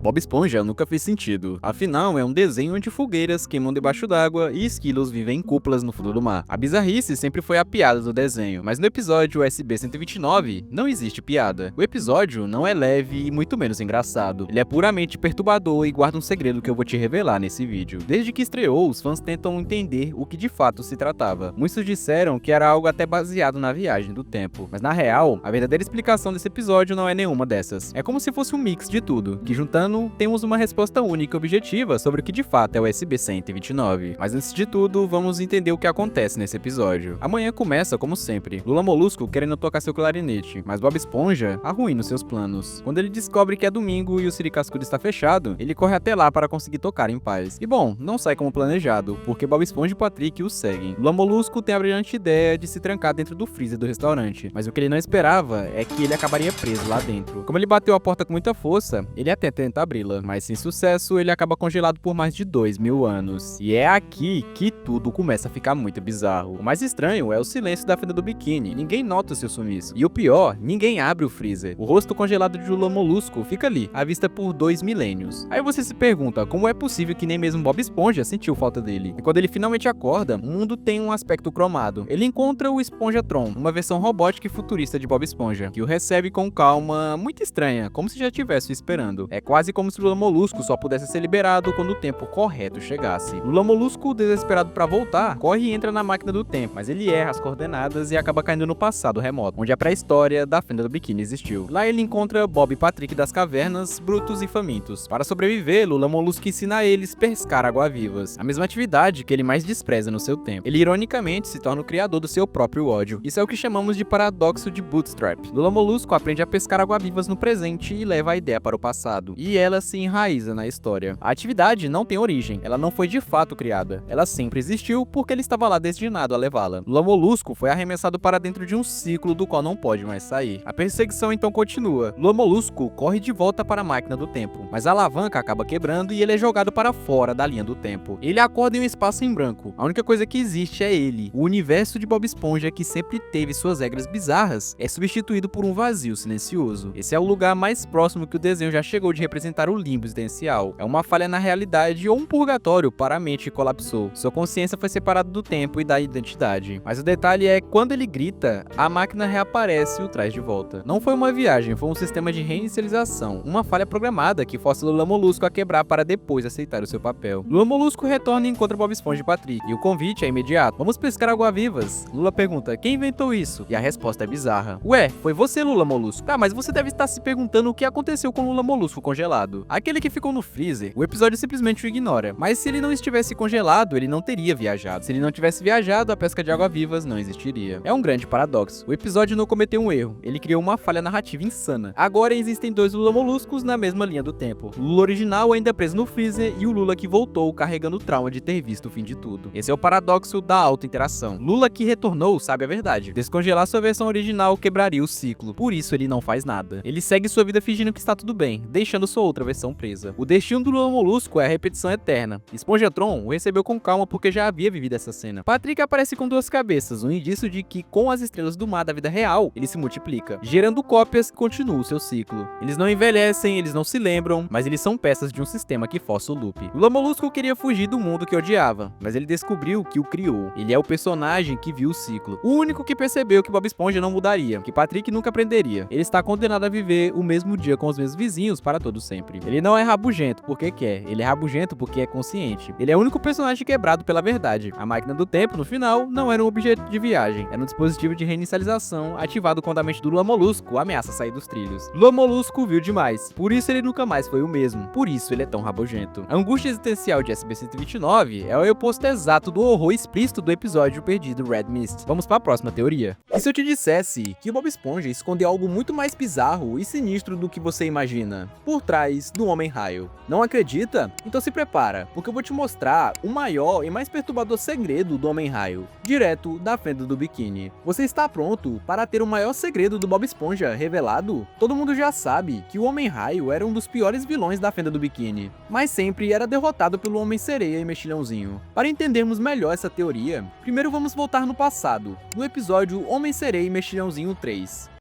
Bob Esponja nunca fez sentido, afinal é um desenho onde fogueiras queimam debaixo d'água e esquilos vivem em cúpulas no fundo do mar. A bizarrice sempre foi a piada do desenho, mas no episódio SB-129 não existe piada. O episódio não é leve e muito menos engraçado, ele é puramente perturbador e guarda um segredo que eu vou te revelar nesse vídeo. Desde que estreou, os fãs tentam entender o que de fato se tratava. Muitos disseram que era algo até baseado na viagem do tempo, mas na real, a verdadeira explicação desse episódio não é nenhuma dessas. É como se fosse um mix de tudo, que juntando temos uma resposta única e objetiva sobre o que de fato é o SB-129. Mas antes de tudo, vamos entender o que acontece nesse episódio. Amanhã começa como sempre, Lula Molusco querendo tocar seu clarinete, mas Bob Esponja arruina os seus planos. Quando ele descobre que é domingo e o Siri Cascudo está fechado, ele corre até lá para conseguir tocar em paz. E bom, não sai como planejado, porque Bob Esponja e Patrick o seguem. Lula Molusco tem a brilhante ideia de se trancar dentro do freezer do restaurante, mas o que ele não esperava é que ele acabaria preso lá dentro. Como ele bateu a porta com muita força, ele até tenta abri-la, mas sem sucesso ele acaba congelado por mais de 2000 anos. E é aqui que tudo começa a ficar muito bizarro. O mais estranho é o silêncio da fenda do biquíni, ninguém nota o seu sumiço. E o pior, ninguém abre o freezer. O rosto congelado de Lula Molusco fica ali, à vista por 2 milênios. Aí você se pergunta, como é possível que nem mesmo Bob Esponja sentiu falta dele? E quando ele finalmente acorda, o mundo tem um aspecto cromado. Ele encontra o Esponjatron, uma versão robótica e futurista de Bob Esponja, que o recebe com calma muito estranha, como se já estivesse esperando. É quase como se Lula Molusco só pudesse ser liberado quando o tempo correto chegasse. Lula Molusco, desesperado pra voltar, corre e entra na máquina do tempo, mas ele erra as coordenadas e acaba caindo no passado remoto, onde a pré-história da fenda do biquíni existiu. Lá ele encontra Bob e Patrick das cavernas, brutos e famintos. Para sobreviver, Lula Molusco ensina a eles pescar água-vivas, a mesma atividade que ele mais despreza no seu tempo. Ele ironicamente se torna o criador do seu próprio ódio. Isso é o que chamamos de paradoxo de Bootstrap. Lula Molusco aprende a pescar água-vivas no presente e leva a ideia para o passado, e ela se enraiza na história. A atividade não tem origem, ela não foi de fato criada, ela sempre existiu porque ele estava lá destinado a levá-la. Lula Molusco foi arremessado para dentro de um ciclo do qual não pode mais sair. A perseguição então continua. Lula Molusco corre de volta para a máquina do tempo, mas a alavanca acaba quebrando e ele é jogado para fora da linha do tempo. Ele acorda em um espaço em branco. A única coisa que existe é ele. O universo de Bob Esponja, que sempre teve suas regras bizarras, é substituído por um vazio silencioso. Esse é o lugar mais próximo que o desenho já chegou de representar o limbo existencial. É uma falha na realidade ou um purgatório para a mente que colapsou. Sua consciência foi separada do tempo e da identidade. Mas o detalhe é, quando ele grita, a máquina reaparece e o traz de volta. Não foi uma viagem, foi um sistema de reinicialização, uma falha programada que força Lula Molusco a quebrar para depois aceitar o seu papel. Lula Molusco retorna e encontra Bob Esponja e Patrick, e o convite é imediato. Vamos pescar água-vivas? Lula pergunta, quem inventou isso? E a resposta é bizarra. Ué, foi você, Lula Molusco. Tá, mas você deve estar se perguntando o que aconteceu com Lula Molusco congelado. Aquele que ficou no freezer, o episódio simplesmente o ignora. Mas se ele não estivesse congelado, ele não teria viajado. Se ele não tivesse viajado, a pesca de água-vivas não existiria. É um grande paradoxo. O episódio não cometeu um erro, ele criou uma falha narrativa insana. Agora existem 2 Lula Moluscos na mesma linha do tempo. O Lula original ainda preso no freezer e o Lula que voltou carregando o trauma de ter visto o fim de tudo. Esse é o paradoxo da auto-interação. Lula que retornou sabe a verdade. Descongelar sua versão original quebraria o ciclo. Por isso ele não faz nada. Ele segue sua vida fingindo que está tudo bem, deixando sua outra versão presa. O destino do Lula Molusco é a repetição eterna. Esponjatron o recebeu com calma porque já havia vivido essa cena. Patrick aparece com 2 cabeças, um indício de que com as estrelas do mar da vida real, ele se multiplica, gerando cópias que continuam o seu ciclo. Eles não envelhecem, eles não se lembram, mas eles são peças de um sistema que força o loop. Lula Molusco queria fugir do mundo que odiava, mas ele descobriu que o criou. Ele é o personagem que viu o ciclo, o único que percebeu que Bob Esponja não mudaria, que Patrick nunca aprenderia. Ele está condenado a viver o mesmo dia com os mesmos vizinhos para todo sempre. Ele não é rabugento porque quer, ele é rabugento porque é consciente. Ele é o único personagem quebrado pela verdade. A máquina do tempo, no final, não era um objeto de viagem, era um dispositivo de reinicialização ativado quando a mente do Lula Molusco ameaça sair dos trilhos. Lula Molusco viu demais, por isso ele nunca mais foi o mesmo, por isso ele é tão rabugento. A angústia existencial de SB-129 é o oposto exato do horror explícito do episódio perdido Red Mist. Vamos para a próxima teoria. E se eu te dissesse que o Bob Esponja escondeu algo muito mais bizarro e sinistro do que você imagina, por trás do Homem-Raio? Não acredita? Então se prepara, porque eu vou te mostrar o maior e mais perturbador segredo do Homem-Raio, direto da fenda do biquíni. Você está pronto para ter o maior segredo do Bob Esponja revelado? Todo mundo já sabe que o Homem-Raio era um dos piores vilões da fenda do biquíni, mas sempre era derrotado pelo Homem-Sereia e Mexilhãozinho. Para entendermos melhor essa teoria, primeiro vamos voltar no passado, no episódio Homem-Sereia e Mexilhãozinho 3.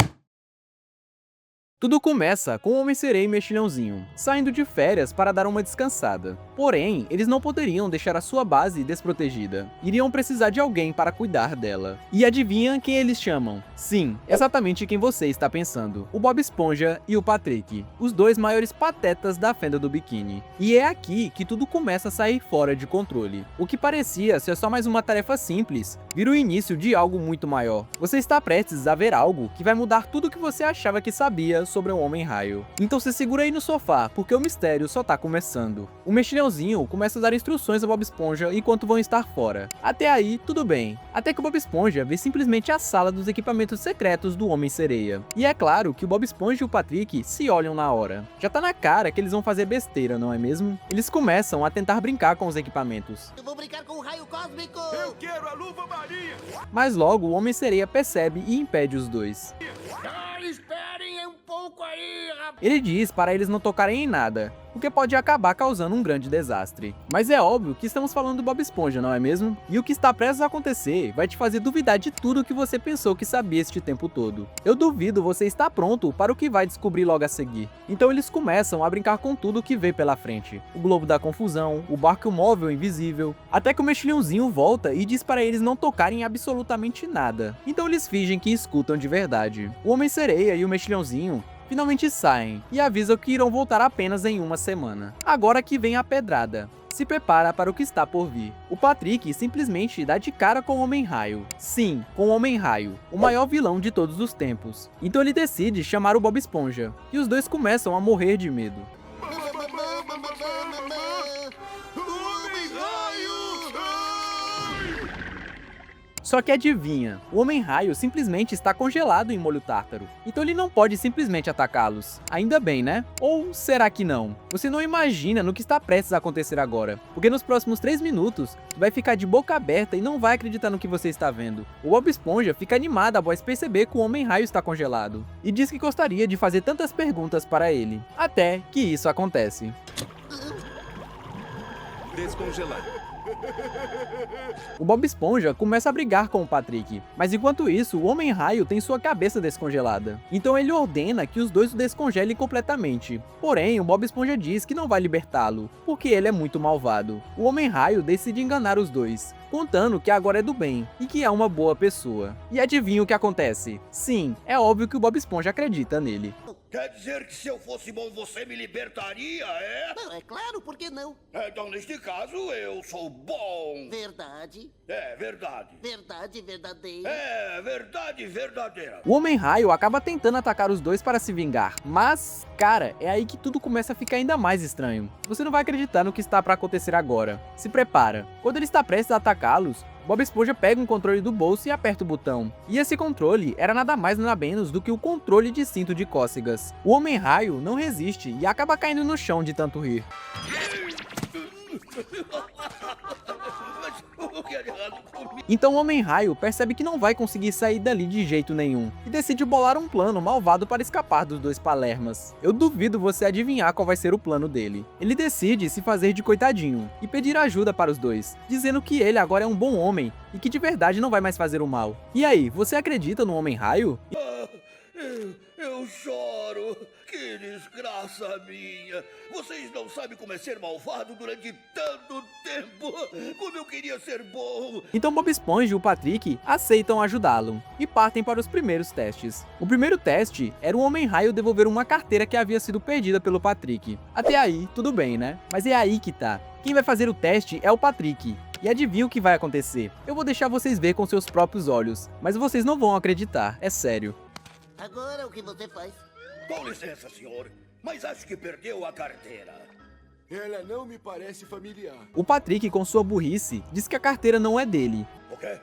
Tudo começa com o Homem-Sereia e Mexilhãozinho saindo de férias para dar uma descansada. Porém, eles não poderiam deixar a sua base desprotegida. Iriam precisar de alguém para cuidar dela. E adivinha quem eles chamam? Sim, exatamente quem você está pensando. O Bob Esponja e o Patrick, os dois maiores patetas da fenda do biquíni. E é aqui que tudo começa a sair fora de controle. O que parecia ser só mais uma tarefa simples, vira o início de algo muito maior. Você está prestes a ver algo que vai mudar tudo o que você achava que sabia sobre o Homem-Raio. Então se segura aí no sofá, porque o mistério só tá começando. O Mexilhãozinho começa a dar instruções a Bob Esponja enquanto vão estar fora. Até aí, tudo bem. Até que o Bob Esponja vê simplesmente a sala dos equipamentos secretos do Homem-Sereia. E é claro que o Bob Esponja e o Patrick se olham na hora. Já tá na cara que eles vão fazer besteira, não é mesmo? Eles começam a tentar brincar com os equipamentos. Eu vou brincar com o raio cósmico! Eu quero a luva marinha! Mas logo o Homem-Sereia percebe e impede os dois. Esperem um pouco aí, rapaz! Ele diz para eles não tocarem em nada, o que pode acabar causando um grande desastre. Mas é óbvio que estamos falando do Bob Esponja, não é mesmo? E o que está prestes a acontecer vai te fazer duvidar de tudo o que você pensou que sabia este tempo todo. Eu duvido você estar pronto para o que vai descobrir logo a seguir. Então eles começam a brincar com tudo o que vê pela frente. O globo da confusão, o barco móvel invisível, até que o Mexilhãozinho volta e diz para eles não tocarem em absolutamente nada. Então eles fingem que escutam de verdade. O Homem-Sereia e o Mexilhãozinho finalmente saem e avisam que irão voltar apenas em uma semana. Agora que vem a pedrada. Se prepara para o que está por vir. O Patrick simplesmente dá de cara com o Homem-Raio. Sim, com o Homem-Raio, o maior vilão de todos os tempos. Então ele decide chamar o Bob Esponja, e os dois começam a morrer de medo. Só que adivinha, o Homem-Raio simplesmente está congelado em molho tártaro, então ele não pode simplesmente atacá-los. Ainda bem, né? Ou será que não? Você não imagina no que está prestes a acontecer agora, porque nos próximos 3 minutos, tu vai ficar de boca aberta e não vai acreditar no que você está vendo. O Bob Esponja fica animado após perceber que o Homem-Raio está congelado, e diz que gostaria de fazer tantas perguntas para ele, até que isso acontece. Descongelar. O Bob Esponja começa a brigar com o Patrick, mas enquanto isso, o Homem-Raio tem sua cabeça descongelada. Então ele ordena que os dois o descongelem completamente. Porém, o Bob Esponja diz que não vai libertá-lo, porque ele é muito malvado. O Homem-Raio decide enganar os dois, contando que agora é do bem e que é uma boa pessoa. E adivinha o que acontece? Sim, é óbvio que o Bob Esponja acredita nele. Quer dizer que se eu fosse bom você me libertaria, é? Não, é claro, por que não? Então, neste caso, eu sou bom. Verdade, É verdade. verdade verdadeira. É verdade verdadeira. O Homem-Raio acaba tentando atacar os dois para se vingar, mas, cara, é aí que tudo começa a ficar ainda mais estranho. Você não vai acreditar no que está para acontecer agora. Se prepara. Quando ele está prestes a atacá-los, Bob Esponja pega um controle do bolso e aperta o botão. E esse controle era nada mais nada menos do que o controle de cinto de cócegas. O Homem-Raio não resiste e acaba caindo no chão de tanto rir. Mas o que é de errado comigo? Então o Homem-Raio percebe que não vai conseguir sair dali de jeito nenhum, e decide bolar um plano malvado para escapar dos dois palermas. Eu duvido você adivinhar qual vai ser o plano dele. Ele decide se fazer de coitadinho, e pedir ajuda para os dois, dizendo que ele agora é um bom homem, e que de verdade não vai mais fazer o mal. E aí, você acredita no Homem-Raio? Eu choro. Que desgraça minha. Vocês não sabem como é ser malvado durante tanto tempo. Como eu queria ser bom. Então Bob Esponja e o Patrick aceitam ajudá-lo, e partem para os primeiros testes. O primeiro teste era o Homem-Raio devolver uma carteira que havia sido perdida pelo Patrick. Até aí, tudo bem, né? Mas é aí que tá. Quem vai fazer o teste é o Patrick. E adivinha o que vai acontecer? Eu vou deixar vocês ver com seus próprios olhos, mas vocês não vão acreditar, é sério. Agora o que você faz? Com licença, senhor, mas acho que perdeu a carteira. Ela não me parece familiar. O Patrick, com sua burrice, diz que a carteira não é dele. O quê?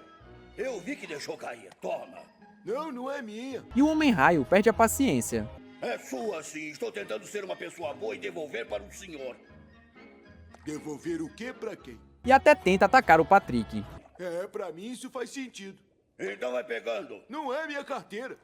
Eu vi que deixou cair. Toma. Não, não é minha. E o Homem-Raio perde a paciência. É sua, sim. Estou tentando ser uma pessoa boa e devolver para o senhor. Devolver o quê pra quem? E até tenta atacar o Patrick. Pra mim isso faz sentido. Então vai pegando. Não é minha carteira.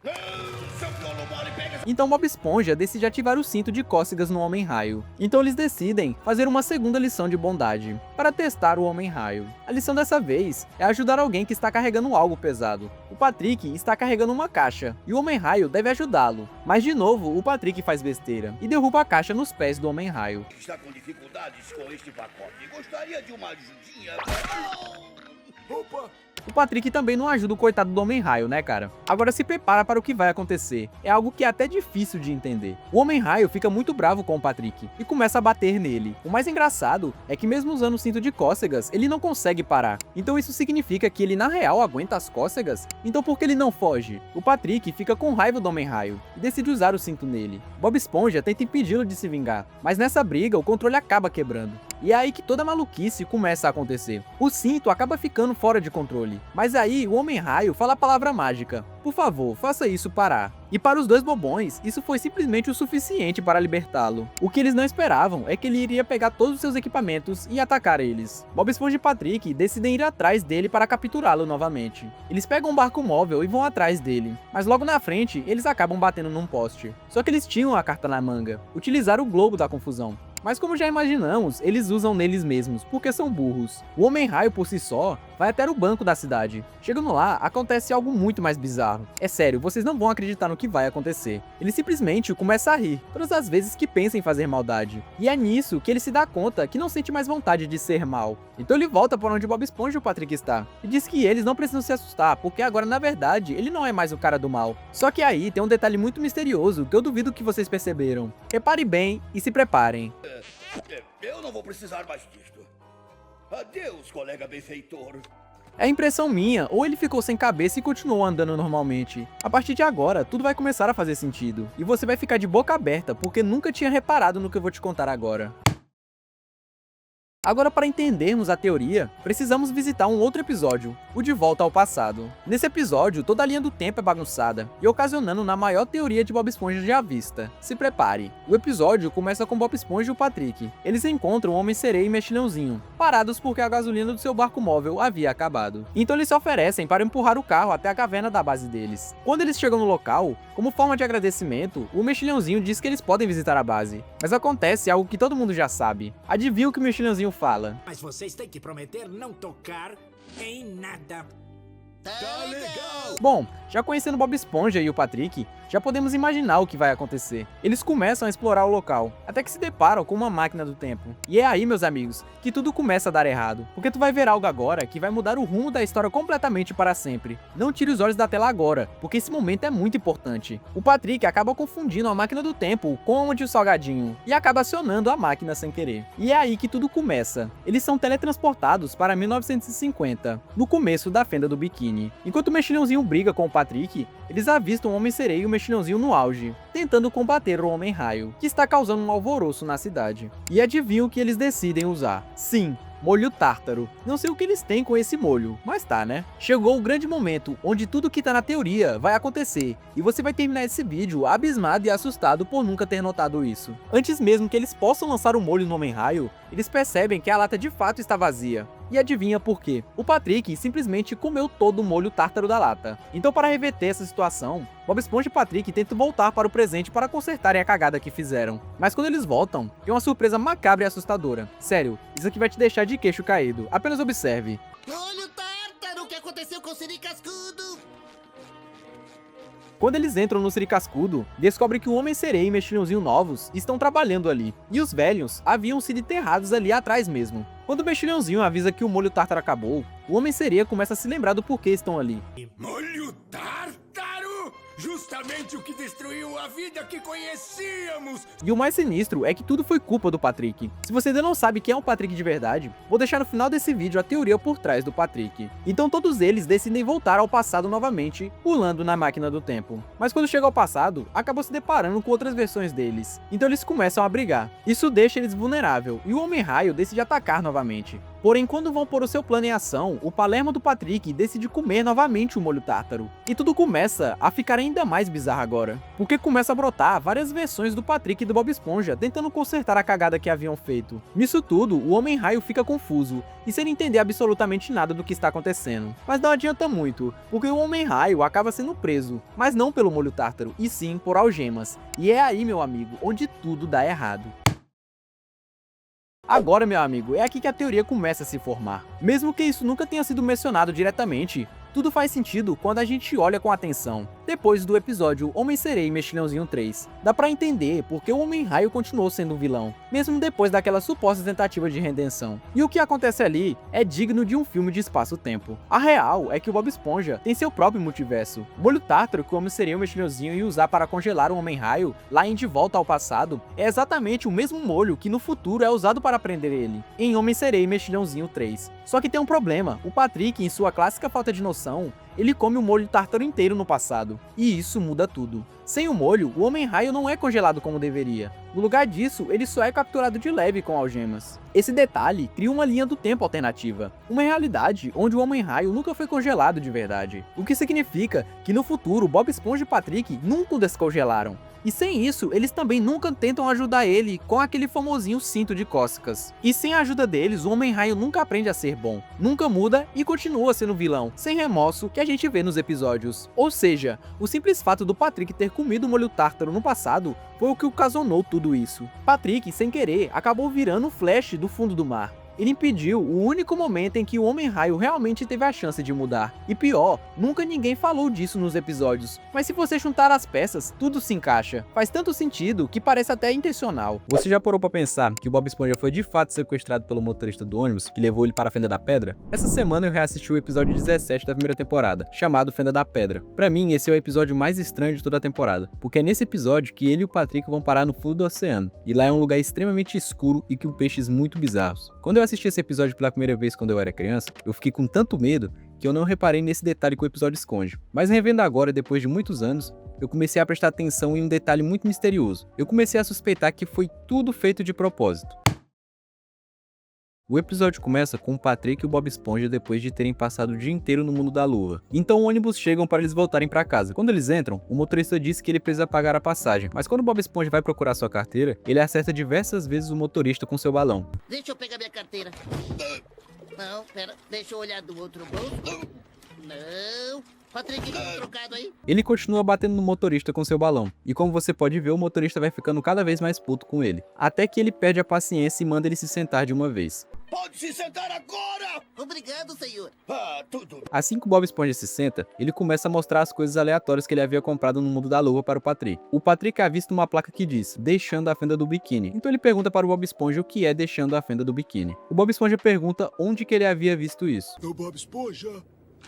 Seu piolo mole, pega essa... Então Bob Esponja decide ativar o cinto de cócegas no Homem-Raio. Então eles decidem fazer uma segunda lição de bondade, para testar o Homem-Raio. A lição dessa vez é ajudar alguém que está carregando algo pesado. O Patrick está carregando uma caixa, e o Homem-Raio deve ajudá-lo. Mas de novo, o Patrick faz besteira, e derruba a caixa nos pés do Homem-Raio. Está com dificuldades com este pacote. Gostaria de uma ajudinha? Opa! O Patrick também não ajuda o coitado do Homem-Raio, né, cara? Agora se prepara para o que vai acontecer. É algo que é até difícil de entender. O Homem-Raio fica muito bravo com o Patrick e começa a bater nele. O mais engraçado é que mesmo usando o cinto de cócegas, ele não consegue parar. Então isso significa que ele na real aguenta as cócegas? Então por que ele não foge? O Patrick fica com raiva do Homem-Raio e decide usar o cinto nele. Bob Esponja tenta impedi-lo de se vingar, mas nessa briga o controle acaba quebrando. E é aí que toda a maluquice começa a acontecer. O cinto acaba ficando fora de controle. Mas aí o Homem-Raio fala a palavra mágica. Por favor, faça isso parar. E para os dois bobões, isso foi simplesmente o suficiente para libertá-lo. O que eles não esperavam é que ele iria pegar todos os seus equipamentos e atacar eles. Bob Esponja e Patrick decidem ir atrás dele para capturá-lo novamente. Eles pegam um barco móvel e vão atrás dele. Mas logo na frente, eles acabam batendo num poste. Só que eles tinham a carta na manga. Utilizaram o globo da confusão. Mas como já imaginamos, eles usam neles mesmos, porque são burros. O Homem-Raio por si só vai até o banco da cidade. Chegando lá, acontece algo muito mais bizarro. É sério, vocês não vão acreditar no que vai acontecer. Ele simplesmente começa a rir, todas as vezes que pensa em fazer maldade. E é nisso que ele se dá conta que não sente mais vontade de ser mal. Então ele volta para onde Bob Esponja e o Patrick está. E diz que eles não precisam se assustar, porque agora na verdade ele não é mais o cara do mal. Só que aí tem um detalhe muito misterioso que eu duvido que vocês perceberam. Repare bem e se preparem. Eu não vou precisar mais disto. Adeus, colega benfeitor. É impressão minha, ou ele ficou sem cabeça e continuou andando normalmente. A partir de agora, tudo vai começar a fazer sentido. E você vai ficar de boca aberta, porque nunca tinha reparado no que eu vou te contar agora. Agora, para entendermos a teoria, precisamos visitar um outro episódio, o De Volta ao Passado. Nesse episódio, toda a linha do tempo é bagunçada, e ocasionando na maior teoria de Bob Esponja já vista. Se prepare. O episódio começa com Bob Esponja e o Patrick. Eles encontram o Homem-Sereia e Mexilhãozinho, parados porque a gasolina do seu barco móvel havia acabado. Então eles se oferecem para empurrar o carro até a caverna da base deles. Quando eles chegam no local, como forma de agradecimento, o Mexilhãozinho diz que eles podem visitar a base. Mas acontece algo que todo mundo já sabe. Adivinha o que o Mexilhãozinho fala? Mas vocês têm que prometer não tocar em nada. Tá legal! Bom, já conhecendo Bob Esponja e o Patrick, já podemos imaginar o que vai acontecer. Eles começam a explorar o local, até que se deparam com uma máquina do tempo. E é aí, meus amigos, que tudo começa a dar errado, porque tu vai ver algo agora que vai mudar o rumo da história completamente para sempre. Não tire os olhos da tela agora, porque esse momento é muito importante. O Patrick acaba confundindo a máquina do tempo com a de salgadinho, e acaba acionando a máquina sem querer. E é aí que tudo começa. Eles são teletransportados para 1950, no começo da Fenda do Biquíni. Enquanto o Mexilhãozinho briga com o Patrick, eles avistam o Homem-Sereia e o Mexilhãozinho no auge, tentando combater o Homem-Raio, que está causando um alvoroço na cidade. E adivinha o que eles decidem usar? Sim, molho tártaro. Não sei o que eles têm com esse molho, mas tá, né? Chegou o grande momento, onde tudo que tá na teoria vai acontecer, e você vai terminar esse vídeo abismado e assustado por nunca ter notado isso. Antes mesmo que eles possam lançar o molho no Homem-Raio, eles percebem que a lata de fato está vazia. E adivinha por quê? O Patrick simplesmente comeu todo o molho tártaro da lata. Então, para reverter essa situação, Bob Esponja e Patrick tentam voltar para o presente para consertarem a cagada que fizeram. Mas quando eles voltam, tem uma surpresa macabra e assustadora. Sério, isso aqui vai te deixar de queixo caído. Apenas observe. Olho tártaro, o que aconteceu com o Siri Cascudo? Quando eles entram no Siri Cascudo, descobrem que o Homem-Sereia e Mexilhãozinho novos estão trabalhando ali, e os velhos haviam sido enterrados ali atrás mesmo. Quando o Mexilhãozinho avisa que o molho tártaro acabou, o Homem-Sereia começa a se lembrar do porquê estão ali. Molho tártaro? Justamente o que destruiu a vida que conhecíamos! E o mais sinistro é que tudo foi culpa do Patrick. Se você ainda não sabe quem é o Patrick de verdade, vou deixar no final desse vídeo a teoria por trás do Patrick. Então todos eles decidem voltar ao passado novamente, pulando na máquina do tempo. Mas quando chega ao passado, acabam se deparando com outras versões deles. Então eles começam a brigar. Isso deixa eles vulneráveis, e o Homem-Raio decide atacar novamente. Porém, quando vão pôr o seu plano em ação, o Palermo do Patrick decide comer novamente o molho tártaro. E tudo começa a ficar ainda mais bizarro agora, porque começa a brotar várias versões do Patrick e do Bob Esponja tentando consertar a cagada que haviam feito. Nisso tudo, o Homem-Raio fica confuso e sem entender absolutamente nada do que está acontecendo. Mas não adianta muito, porque o Homem-Raio acaba sendo preso, mas não pelo molho tártaro, e sim por algemas. E é aí, meu amigo, onde tudo dá errado. Agora, meu amigo, é aqui que a teoria começa a se formar. Mesmo que isso nunca tenha sido mencionado diretamente, tudo faz sentido quando a gente olha com atenção. Depois do episódio Homem-Sereia e Mexilhãozinho 3, dá pra entender porque o Homem-Raio continuou sendo um vilão, mesmo depois daquela suposta tentativa de redenção. E o que acontece ali é digno de um filme de espaço-tempo. A real é que o Bob Esponja tem seu próprio multiverso. O molho tártaro que o Homem-Sereia e o Mexilhãozinho iam usar para congelar o Homem-Raio, lá em De Volta ao Passado, é exatamente o mesmo molho que no futuro é usado para prender ele, em Homem-Sereia e Mexilhãozinho 3. Só que tem um problema, o Patrick, em sua clássica falta de noção, ele come o molho tártaro inteiro no passado, e isso muda tudo. Sem o molho, o Homem-Raio não é congelado como deveria. No lugar disso, ele só é capturado de leve com algemas. Esse detalhe cria uma linha do tempo alternativa, uma realidade onde o Homem-Raio nunca foi congelado de verdade. O que significa que no futuro, Bob Esponja e Patrick nunca o descongelaram. E sem isso, eles também nunca tentam ajudar ele com aquele famosinho cinto de cócegas. E sem a ajuda deles, o Homem-Raio nunca aprende a ser bom, nunca muda e continua sendo vilão, sem remorso que a gente vê nos episódios. Ou seja, o simples fato do Patrick ter comido o molho tártaro no passado foi o que ocasionou tudo isso. Patrick, sem querer, acabou virando o Flash do fundo do mar. Ele impediu o único momento em que o Homem-Raio realmente teve a chance de mudar. E pior, nunca ninguém falou disso nos episódios. Mas se você juntar as peças, tudo se encaixa. Faz tanto sentido que parece até intencional. Você já parou pra pensar que o Bob Esponja foi de fato sequestrado pelo motorista do ônibus, que levou ele para a Fenda da Pedra? Essa semana eu reassisti o episódio 17 da primeira temporada, chamado Fenda da Pedra. Pra mim, esse é o episódio mais estranho de toda a temporada, porque é nesse episódio que ele e o Patrick vão parar no fundo do oceano. E lá é um lugar extremamente escuro e com peixes muito bizarros. Quando eu assisti esse episódio pela primeira vez quando eu era criança, eu fiquei com tanto medo que eu não reparei nesse detalhe que o episódio esconde. Mas revendo agora, depois de muitos anos, eu comecei a prestar atenção em um detalhe muito misterioso. Eu comecei a suspeitar que foi tudo feito de propósito. O episódio começa com o Patrick e o Bob Esponja depois de terem passado o dia inteiro no mundo da lua. Então o ônibus chegam para eles voltarem para casa. Quando eles entram, o motorista diz que ele precisa pagar a passagem, mas quando o Bob Esponja vai procurar sua carteira, ele acerta diversas vezes o motorista com seu balão. Deixa eu pegar minha carteira. Não, pera, deixa eu olhar do outro bolso. Não. Patrick, tem um trocado aí? Ele continua batendo no motorista com seu balão, e como você pode ver, o motorista vai ficando cada vez mais puto com ele, até que ele perde a paciência e manda ele se sentar de uma vez. Pode se sentar agora! Obrigado, senhor. Ah, tudo. Assim que o Bob Esponja se senta, ele começa a mostrar as coisas aleatórias que ele havia comprado no mundo da lua para o Patrick. O Patrick avista uma placa que diz, deixando a fenda do biquíni. Então ele pergunta para o Bob Esponja o que é deixando a fenda do biquíni. O Bob Esponja pergunta onde que ele havia visto isso. Ô Bob Esponja,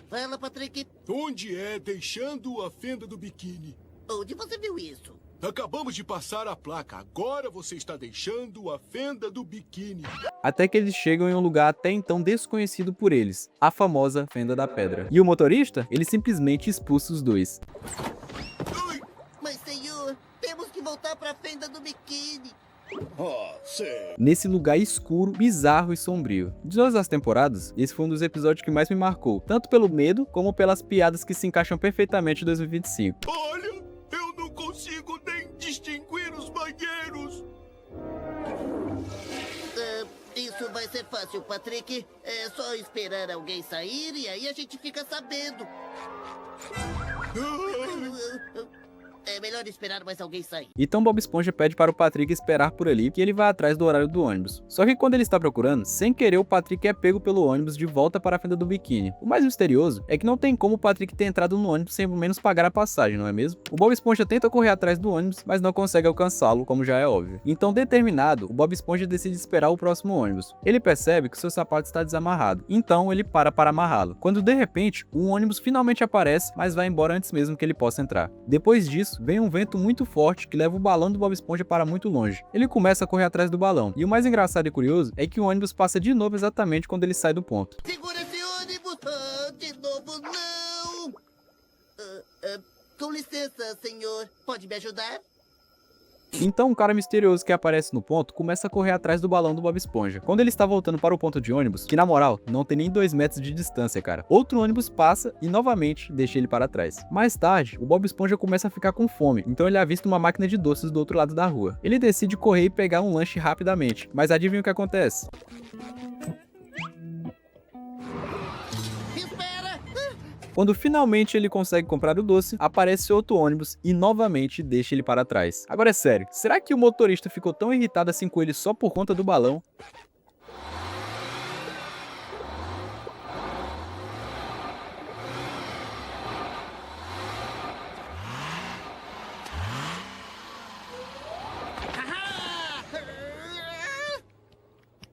Fala, Patrick. onde é deixando a fenda do biquíni? Onde você viu isso? Acabamos de passar a placa, agora você está deixando a fenda do biquíni. Até que eles chegam em um lugar até então desconhecido por eles, a famosa Fenda da Pedra. E o motorista? Ele simplesmente expulsa os dois. Mas, senhor, temos que voltar pra fenda do biquíni. Oh, sei. Nesse lugar escuro, bizarro e sombrio. De todas as temporadas, esse foi um dos episódios que mais me marcou, tanto pelo medo, como pelas piadas que se encaixam perfeitamente em 2025. Olha, eu não consigo nem distinguir os banheiros. Isso vai ser fácil, Patrick. É só esperar alguém sair e aí a gente fica sabendo. É melhor esperar mais alguém sair. Então Bob Esponja pede para o Patrick esperar por ali, que ele vai atrás do horário do ônibus. Só que quando ele está procurando, sem querer o Patrick é pego pelo ônibus de volta para a fenda do biquíni. O mais misterioso é que não tem como o Patrick ter entrado no ônibus sem ao menos pagar a passagem, não é mesmo? O Bob Esponja tenta correr atrás do ônibus, mas não consegue alcançá-lo, como já é óbvio. Então, determinado, o Bob Esponja decide esperar o próximo ônibus. Ele percebe que seu sapato está desamarrado, então ele para amarrá-lo. Quando de repente, um ônibus finalmente aparece, mas vai embora antes mesmo que ele possa entrar. Depois disso, vem um vento muito forte que leva o balão do Bob Esponja para muito longe. Ele começa a correr atrás do balão, e o mais engraçado e curioso é que o ônibus passa de novo exatamente quando ele sai do ponto. Segura esse ônibus! De novo, não! Com licença, senhor. Pode me ajudar? Então um cara misterioso que aparece no ponto começa a correr atrás do balão do Bob Esponja. Quando ele está voltando para o ponto de ônibus, que na moral, não tem nem 2 metros de distância, cara, outro ônibus passa e novamente deixa ele para trás. Mais tarde, o Bob Esponja começa a ficar com fome, então ele avista uma máquina de doces do outro lado da rua. Ele decide correr e pegar um lanche rapidamente, mas adivinha o que acontece? Espera! Quando finalmente ele consegue comprar o doce, aparece outro ônibus e novamente deixa ele para trás. Agora é sério, será que o motorista ficou tão irritado assim com ele só por conta do balão?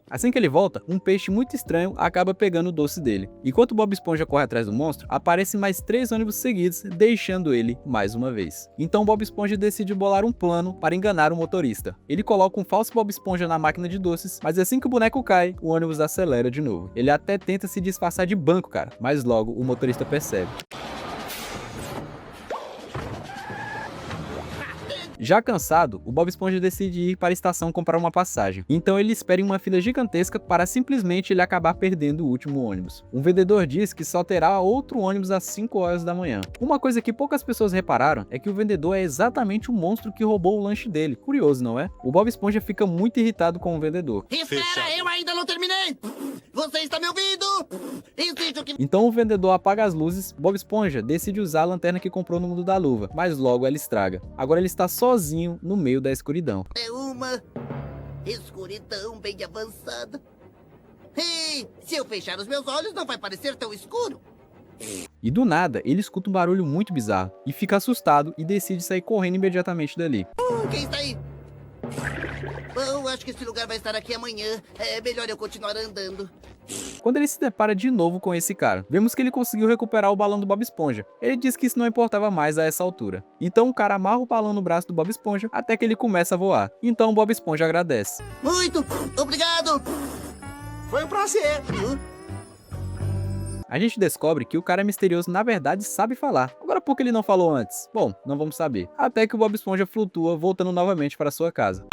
Assim que ele volta, um peixe muito estranho acaba pegando o doce dele. Enquanto Bob Esponja corre atrás do monstro, aparecem mais 3 ônibus seguidos, deixando ele mais uma vez. Então Bob Esponja decide bolar um plano para enganar o motorista. Ele coloca um falso Bob Esponja na máquina de doces, mas assim que o boneco cai, o ônibus acelera de novo. Ele até tenta se disfarçar de banco, cara, mas logo o motorista percebe. Já cansado, o Bob Esponja decide ir para a estação comprar uma passagem. Então ele espera em uma fila gigantesca para simplesmente ele acabar perdendo o último ônibus. Um vendedor diz que só terá outro ônibus às 5 horas da manhã. Uma coisa que poucas pessoas repararam é que o vendedor é exatamente o monstro que roubou o lanche dele. Curioso, não é? O Bob Esponja fica muito irritado com o vendedor. Espera, Fechado. eu ainda não terminei! Você está me ouvindo? Exijo que... Então o vendedor apaga as luzes, Bob Esponja decide usar a lanterna que comprou no Mundo da Luva, mas logo ela estraga. Agora ele está sozinho no meio da escuridão. É uma escuridão bem avançada. Ei, se eu fechar os meus olhos não vai parecer tão escuro. E do nada, ele escuta um barulho muito bizarro, e fica assustado e decide sair correndo imediatamente dali. Quem está aí? Bom, acho que esse lugar vai estar aqui amanhã. É melhor eu continuar andando. Quando ele se depara de novo com esse cara, vemos que ele conseguiu recuperar o balão do Bob Esponja. Ele diz que isso não importava mais a essa altura. Então o cara amarra o balão no braço do Bob Esponja até que ele começa a voar. Então o Bob Esponja agradece. Muito obrigado! Foi um prazer. A gente descobre que o cara misterioso na verdade sabe falar. Agora por que ele não falou antes? Bom, não vamos saber. Até que o Bob Esponja flutua voltando novamente para sua casa.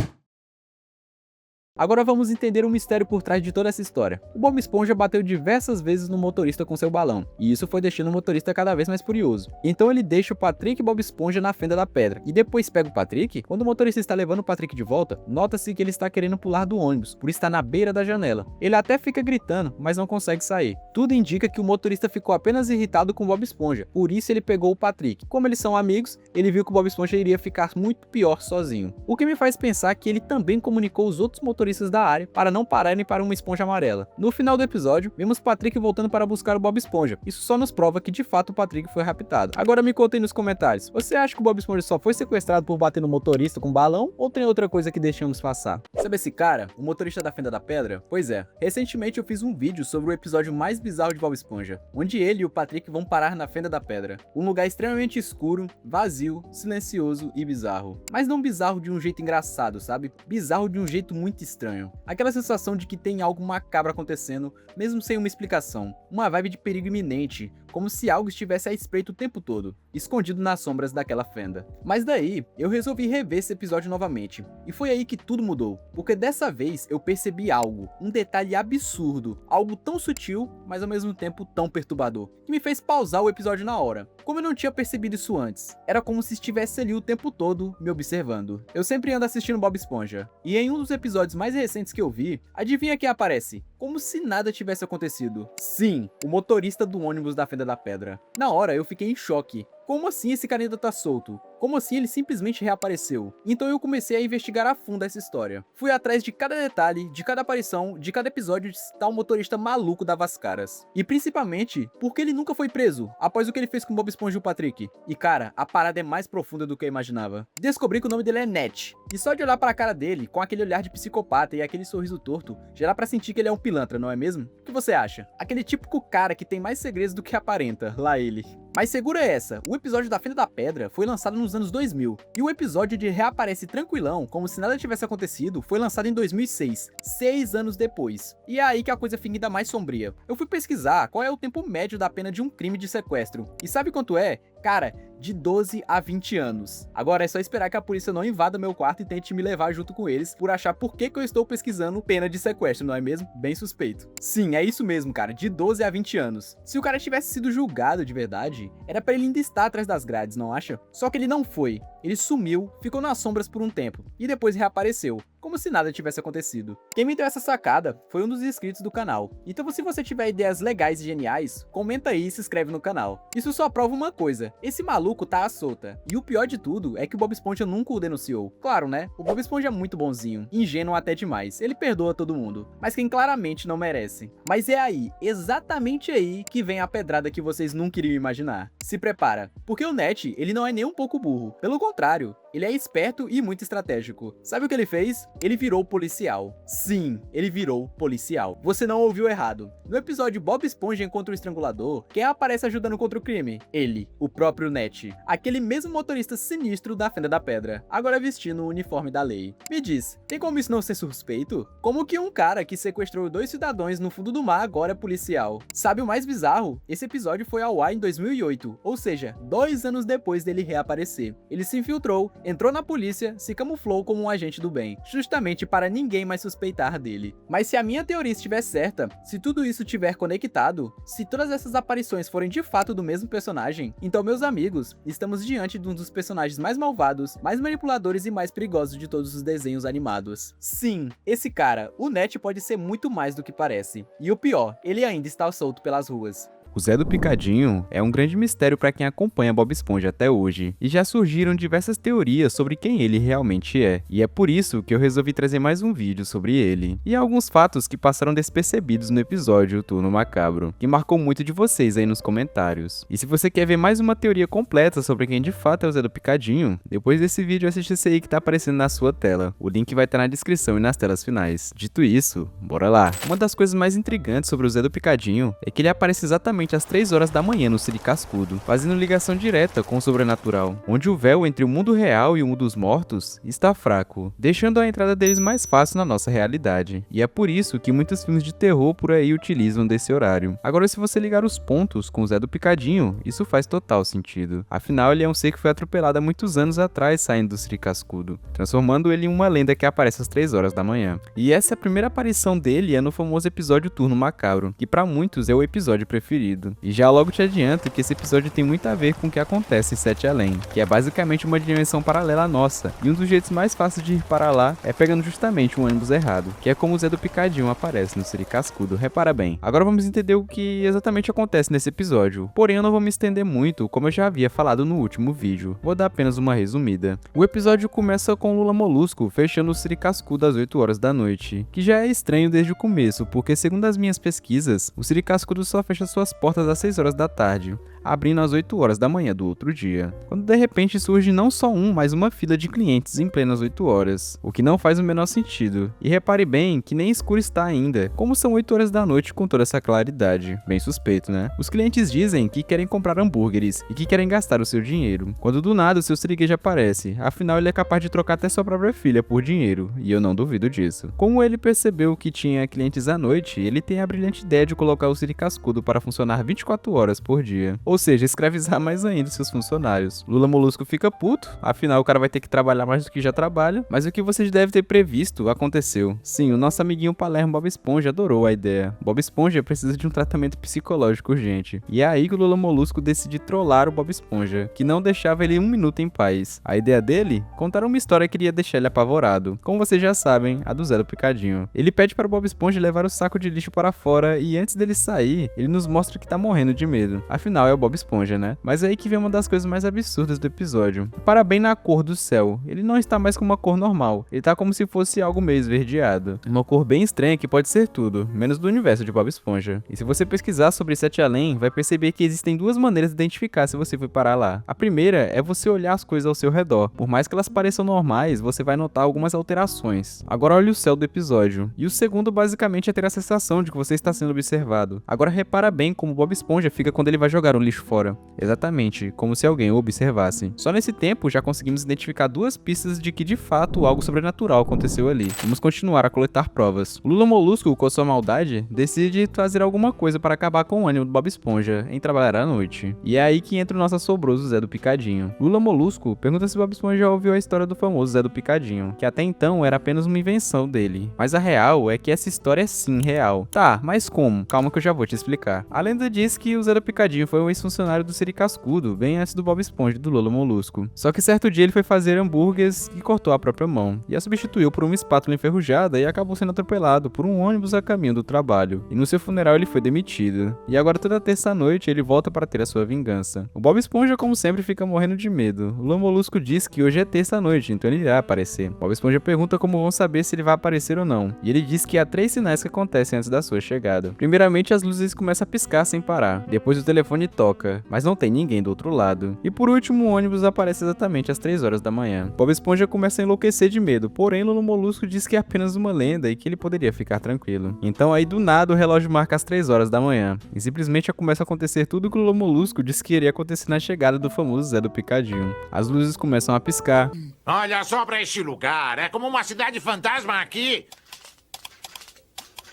Agora vamos entender o mistério por trás de toda essa história. O Bob Esponja bateu diversas vezes no motorista com seu balão, e isso foi deixando o motorista cada vez mais furioso. Então ele deixa o Patrick e Bob Esponja na fenda da pedra, e depois pega o Patrick. Quando o motorista está levando o Patrick de volta, nota-se que ele está querendo pular do ônibus, por estar na beira da janela. Ele até fica gritando, mas não consegue sair. Tudo indica que o motorista ficou apenas irritado com o Bob Esponja, por isso ele pegou o Patrick. Como eles são amigos, ele viu que o Bob Esponja iria ficar muito pior sozinho. O que me faz pensar que ele também comunicou os outros motoristas da área para não pararem para uma esponja amarela. No final do episódio, vemos Patrick voltando para buscar o Bob Esponja. Isso só nos prova que de fato o Patrick foi raptado. Agora me contem nos comentários, você acha que o Bob Esponja só foi sequestrado por bater no motorista com balão ou tem outra coisa que deixamos passar? Sabe esse cara, o motorista da Fenda da Pedra? Pois é, recentemente eu fiz um vídeo sobre o episódio mais bizarro de Bob Esponja, onde ele e o Patrick vão parar na Fenda da Pedra, um lugar extremamente escuro, vazio, silencioso e bizarro. Mas não bizarro de um jeito engraçado, sabe? Bizarro de um jeito muito estranho. Aquela sensação de que tem algo macabro acontecendo, mesmo sem uma explicação. Uma vibe de perigo iminente, como se algo estivesse à espreita o tempo todo, escondido nas sombras daquela fenda. Mas daí, eu resolvi rever esse episódio novamente, e foi aí que tudo mudou, porque dessa vez eu percebi algo, um detalhe absurdo, algo tão sutil, mas ao mesmo tempo tão perturbador, que me fez pausar o episódio na hora. Como eu não tinha percebido isso antes, era como se estivesse ali o tempo todo me observando. Eu sempre ando assistindo Bob Esponja, e em um dos episódios mais recentes que eu vi, adivinha quem aparece? Como se nada tivesse acontecido. Sim, o motorista do ônibus da Fenda da Pedra. Na hora eu fiquei em choque. Como assim esse cara ainda tá solto? Como assim ele simplesmente reapareceu? Então eu comecei a investigar a fundo essa história. Fui atrás de cada detalhe, de cada aparição, de cada episódio de tal motorista maluco dava as caras. E principalmente, porque ele nunca foi preso, após o que ele fez com Bob Esponja e o Patrick. E cara, a parada é mais profunda do que eu imaginava. Descobri que o nome dele é Ned. E só de olhar pra cara dele, com aquele olhar de psicopata e aquele sorriso torto, já dá pra sentir que ele é um pilantra, não é mesmo? O que você acha? Aquele típico cara que tem mais segredos do que aparenta, lá ele. Mas segura essa, o episódio da Fenda da Pedra foi lançado nos anos 2000, e o episódio de Reaparece Tranquilão, como se nada tivesse acontecido, foi lançado em 2006, 6 anos depois. E é aí que a coisa fica ainda mais sombria. Eu fui pesquisar qual é o tempo médio da pena de um crime de sequestro, e sabe quanto é? Cara, de 12 a 20 anos. Agora é só esperar que a polícia não invada meu quarto e tente me levar junto com eles por achar por que eu estou pesquisando pena de sequestro, não é mesmo? Bem suspeito. Sim, é isso mesmo, cara, de 12 a 20 anos. Se o cara tivesse sido julgado de verdade, era pra ele ainda estar atrás das grades, não acha? Só que ele não foi. Ele sumiu, ficou nas sombras por um tempo, e depois reapareceu, como se nada tivesse acontecido. Quem me deu essa sacada foi um dos inscritos do canal. Então se você tiver ideias legais e geniais, comenta aí e se inscreve no canal. Isso só prova uma coisa, esse maluco tá à solta. E o pior de tudo é que o Bob Esponja nunca o denunciou. Claro, né? O Bob Esponja é muito bonzinho, ingênuo até demais, ele perdoa todo mundo, mas quem claramente não merece. Mas é aí, exatamente aí, que vem a pedrada que vocês nunca iriam imaginar. Se prepara, porque o Ned, ele não é nem um pouco burro, pelo contrário, ele é esperto e muito estratégico. Sabe o que ele fez? Ele virou policial. Sim, ele virou policial. Você não ouviu errado. No episódio Bob Esponja encontra o Estrangulador, quem aparece ajudando contra o crime? Ele, o próprio Ned. Aquele mesmo motorista sinistro da Fenda da Pedra, agora vestindo o uniforme da lei. Me diz, tem como isso não ser suspeito? Como que um cara que sequestrou 2 cidadãos no fundo do mar agora é policial? Sabe o mais bizarro? Esse episódio foi ao ar em 2008, ou seja, 2 anos depois dele reaparecer. Ele se infiltrou, entrou na polícia, se camuflou como um agente do bem, justamente para ninguém mais suspeitar dele. Mas se a minha teoria estiver certa, se tudo isso estiver conectado, se todas essas aparições forem de fato do mesmo personagem, então meus amigos, estamos diante de um dos personagens mais malvados, mais manipuladores e mais perigosos de todos os desenhos animados. Sim, esse cara, o Ned, pode ser muito mais do que parece. E o pior, ele ainda está solto pelas ruas. O Zé do Picadinho é um grande mistério para quem acompanha Bob Esponja até hoje, e já surgiram diversas teorias sobre quem ele realmente é, e é por isso que eu resolvi trazer mais um vídeo sobre ele, e alguns fatos que passaram despercebidos no episódio Turno Macabro, que marcou muito de vocês aí nos comentários. E se você quer ver mais uma teoria completa sobre quem de fato é o Zé do Picadinho, depois desse vídeo assiste esse aí que tá aparecendo na sua tela, o link vai estar na descrição e nas telas finais. Dito isso, bora lá! Uma das coisas mais intrigantes sobre o Zé do Picadinho é que ele aparece exatamente às 3 horas da manhã no Siri Cascudo, fazendo ligação direta com o sobrenatural, onde o véu entre o mundo real e o mundo dos mortos está fraco, deixando a entrada deles mais fácil na nossa realidade. E é por isso que muitos filmes de terror por aí utilizam desse horário. Agora, se você ligar os pontos com o Zé do Picadinho, isso faz total sentido. Afinal, ele é um ser que foi atropelado há muitos anos atrás saindo do Siri Cascudo, transformando ele em uma lenda que aparece às 3 horas da manhã. E essa primeira aparição dele é no famoso episódio Turno Macabro, que para muitos é o episódio preferido. E já logo te adianto que esse episódio tem muito a ver com o que acontece em Sete Além, que é basicamente uma dimensão paralela à nossa, e um dos jeitos mais fáceis de ir para lá é pegando justamente um ônibus errado, que é como o Zé do Picadinho aparece no Siri Cascudo, repara bem. Agora vamos entender o que exatamente acontece nesse episódio, porém eu não vou me estender muito, como eu já havia falado no último vídeo, vou dar apenas uma resumida. O episódio começa com Lula Molusco fechando o Siri Cascudo às 8 horas da noite, que já é estranho desde o começo, porque segundo as minhas pesquisas, o Siri Cascudo só fecha suas portas às 6 horas da tarde, abrindo às 8 horas da manhã do outro dia, quando de repente surge não só mas uma fila de clientes em plenas 8 horas, o que não faz o menor sentido. E repare bem que nem escuro está ainda, como são 8 horas da noite com toda essa claridade. Bem suspeito, né? Os clientes dizem que querem comprar hambúrgueres e que querem gastar o seu dinheiro, quando do nada o seu siriguejo aparece, afinal ele é capaz de trocar até sua própria filha por dinheiro, e eu não duvido disso. Como ele percebeu que tinha clientes à noite, ele tem a brilhante ideia de colocar o Siri Cascudo para funcionar 24 horas por dia. Ou seja, escravizar mais ainda seus funcionários. Lula Molusco fica puto, afinal o cara vai ter que trabalhar mais do que já trabalha, mas o que vocês devem ter previsto aconteceu. Sim, o nosso amiguinho Palermo Bob Esponja adorou a ideia. Bob Esponja precisa de um tratamento psicológico urgente. E é aí que o Lula Molusco decide trollar o Bob Esponja, que não deixava ele um minuto em paz. A ideia dele? Contar uma história que iria deixar ele apavorado. Como vocês já sabem, a do Zé do Picadinho. Ele pede para o Bob Esponja levar o saco de lixo para fora e antes dele sair, ele nos mostra que tá morrendo de medo. Afinal, é o Bob Esponja, né? Mas é aí que vem uma das coisas mais absurdas do episódio. Repara bem na cor do céu. Ele não está mais com uma cor normal. Ele tá como se fosse algo meio esverdeado. Uma cor bem estranha que pode ser tudo, menos do universo de Bob Esponja. E se você pesquisar sobre Sete Além, vai perceber que existem duas maneiras de identificar se você foi parar lá. A primeira é você olhar as coisas ao seu redor. Por mais que elas pareçam normais, você vai notar algumas alterações. Agora olhe o céu do episódio. E o segundo basicamente é ter a sensação de que você está sendo observado. Agora repara bem como Bob Esponja fica quando ele vai jogar um lixo lixo fora. Exatamente, como se alguém o observasse. Só nesse tempo já conseguimos identificar 2 pistas de que de fato algo sobrenatural aconteceu ali. Vamos continuar a coletar provas. O Lula Molusco, com sua maldade, decide fazer alguma coisa para acabar com o ânimo do Bob Esponja em trabalhar à noite. E é aí que entra o nosso assombroso Zé do Picadinho. Lula Molusco pergunta se Bob Esponja já ouviu a história do famoso Zé do Picadinho, que até então era apenas uma invenção dele. Mas a real é que essa história é sim real. Tá, mas como? Calma que eu já vou te explicar. A lenda diz que o Zé do Picadinho foi um ex-funcionário do Siri Cascudo, bem antes do Bob Esponja e do Lula Molusco. Só que certo dia ele foi fazer hambúrgueres e cortou a própria mão, e a substituiu por uma espátula enferrujada e acabou sendo atropelado por um ônibus a caminho do trabalho. E no seu funeral ele foi demitido. E agora toda terça-noite ele volta para ter a sua vingança. O Bob Esponja, como sempre, fica morrendo de medo. O Lula Molusco diz que hoje é terça-noite, então ele irá aparecer. Bob Esponja pergunta como vão saber se ele vai aparecer ou não, e ele diz que há 3 sinais que acontecem antes da sua chegada. Primeiramente, as luzes começam a piscar sem parar. Depois o telefone toca, mas não tem ninguém do outro lado. E por último, o ônibus aparece exatamente às 3 horas da manhã. Bob Esponja começa a enlouquecer de medo, porém Lula Molusco diz que é apenas uma lenda e que ele poderia ficar tranquilo. Então aí do nada o relógio marca as 3 horas da manhã, e simplesmente já começa a acontecer tudo que o Lula Molusco disse que iria acontecer na chegada do famoso Zé do Picadinho. As luzes começam a piscar. Olha só pra este lugar, é como uma cidade fantasma aqui.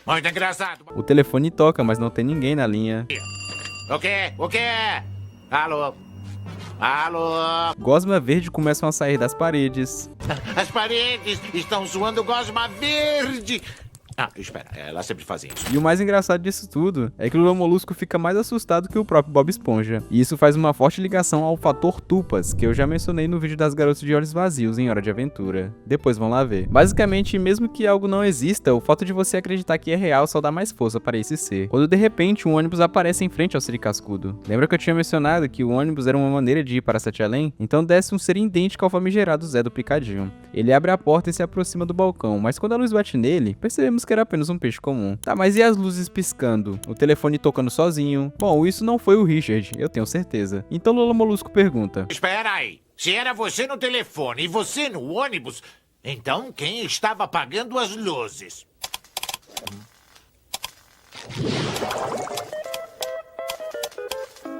Muito engraçado. O telefone toca, mas não tem ninguém na linha. O quê? O quê? Alô? Alô? Gosma verde começam a sair das paredes. As paredes estão zoando gosma verde. Ah, espera, elas sempre fazem isso. E o mais engraçado disso tudo é que o Lula Molusco fica mais assustado que o próprio Bob Esponja. E isso faz uma forte ligação ao fator Tupas, que eu já mencionei no vídeo das garotas de olhos vazios em Hora de Aventura. Depois vão lá ver. Basicamente, mesmo que algo não exista, o fato de você acreditar que é real só dá mais força para esse ser. Quando de repente um ônibus aparece em frente ao Siri Cascudo. Lembra que eu tinha mencionado que o ônibus era uma maneira de ir para Sete Além? Então desce um ser idêntico ao famigerado Zé do Picadinho. Ele abre a porta e se aproxima do balcão, mas quando a luz bate nele, percebemos que era apenas um peixe comum. Tá, mas e as luzes piscando? O telefone tocando sozinho? Bom, isso não foi o Richard, eu tenho certeza. Então Lula Molusco pergunta: Espera aí, se era você no telefone e você no ônibus, então quem estava apagando as luzes?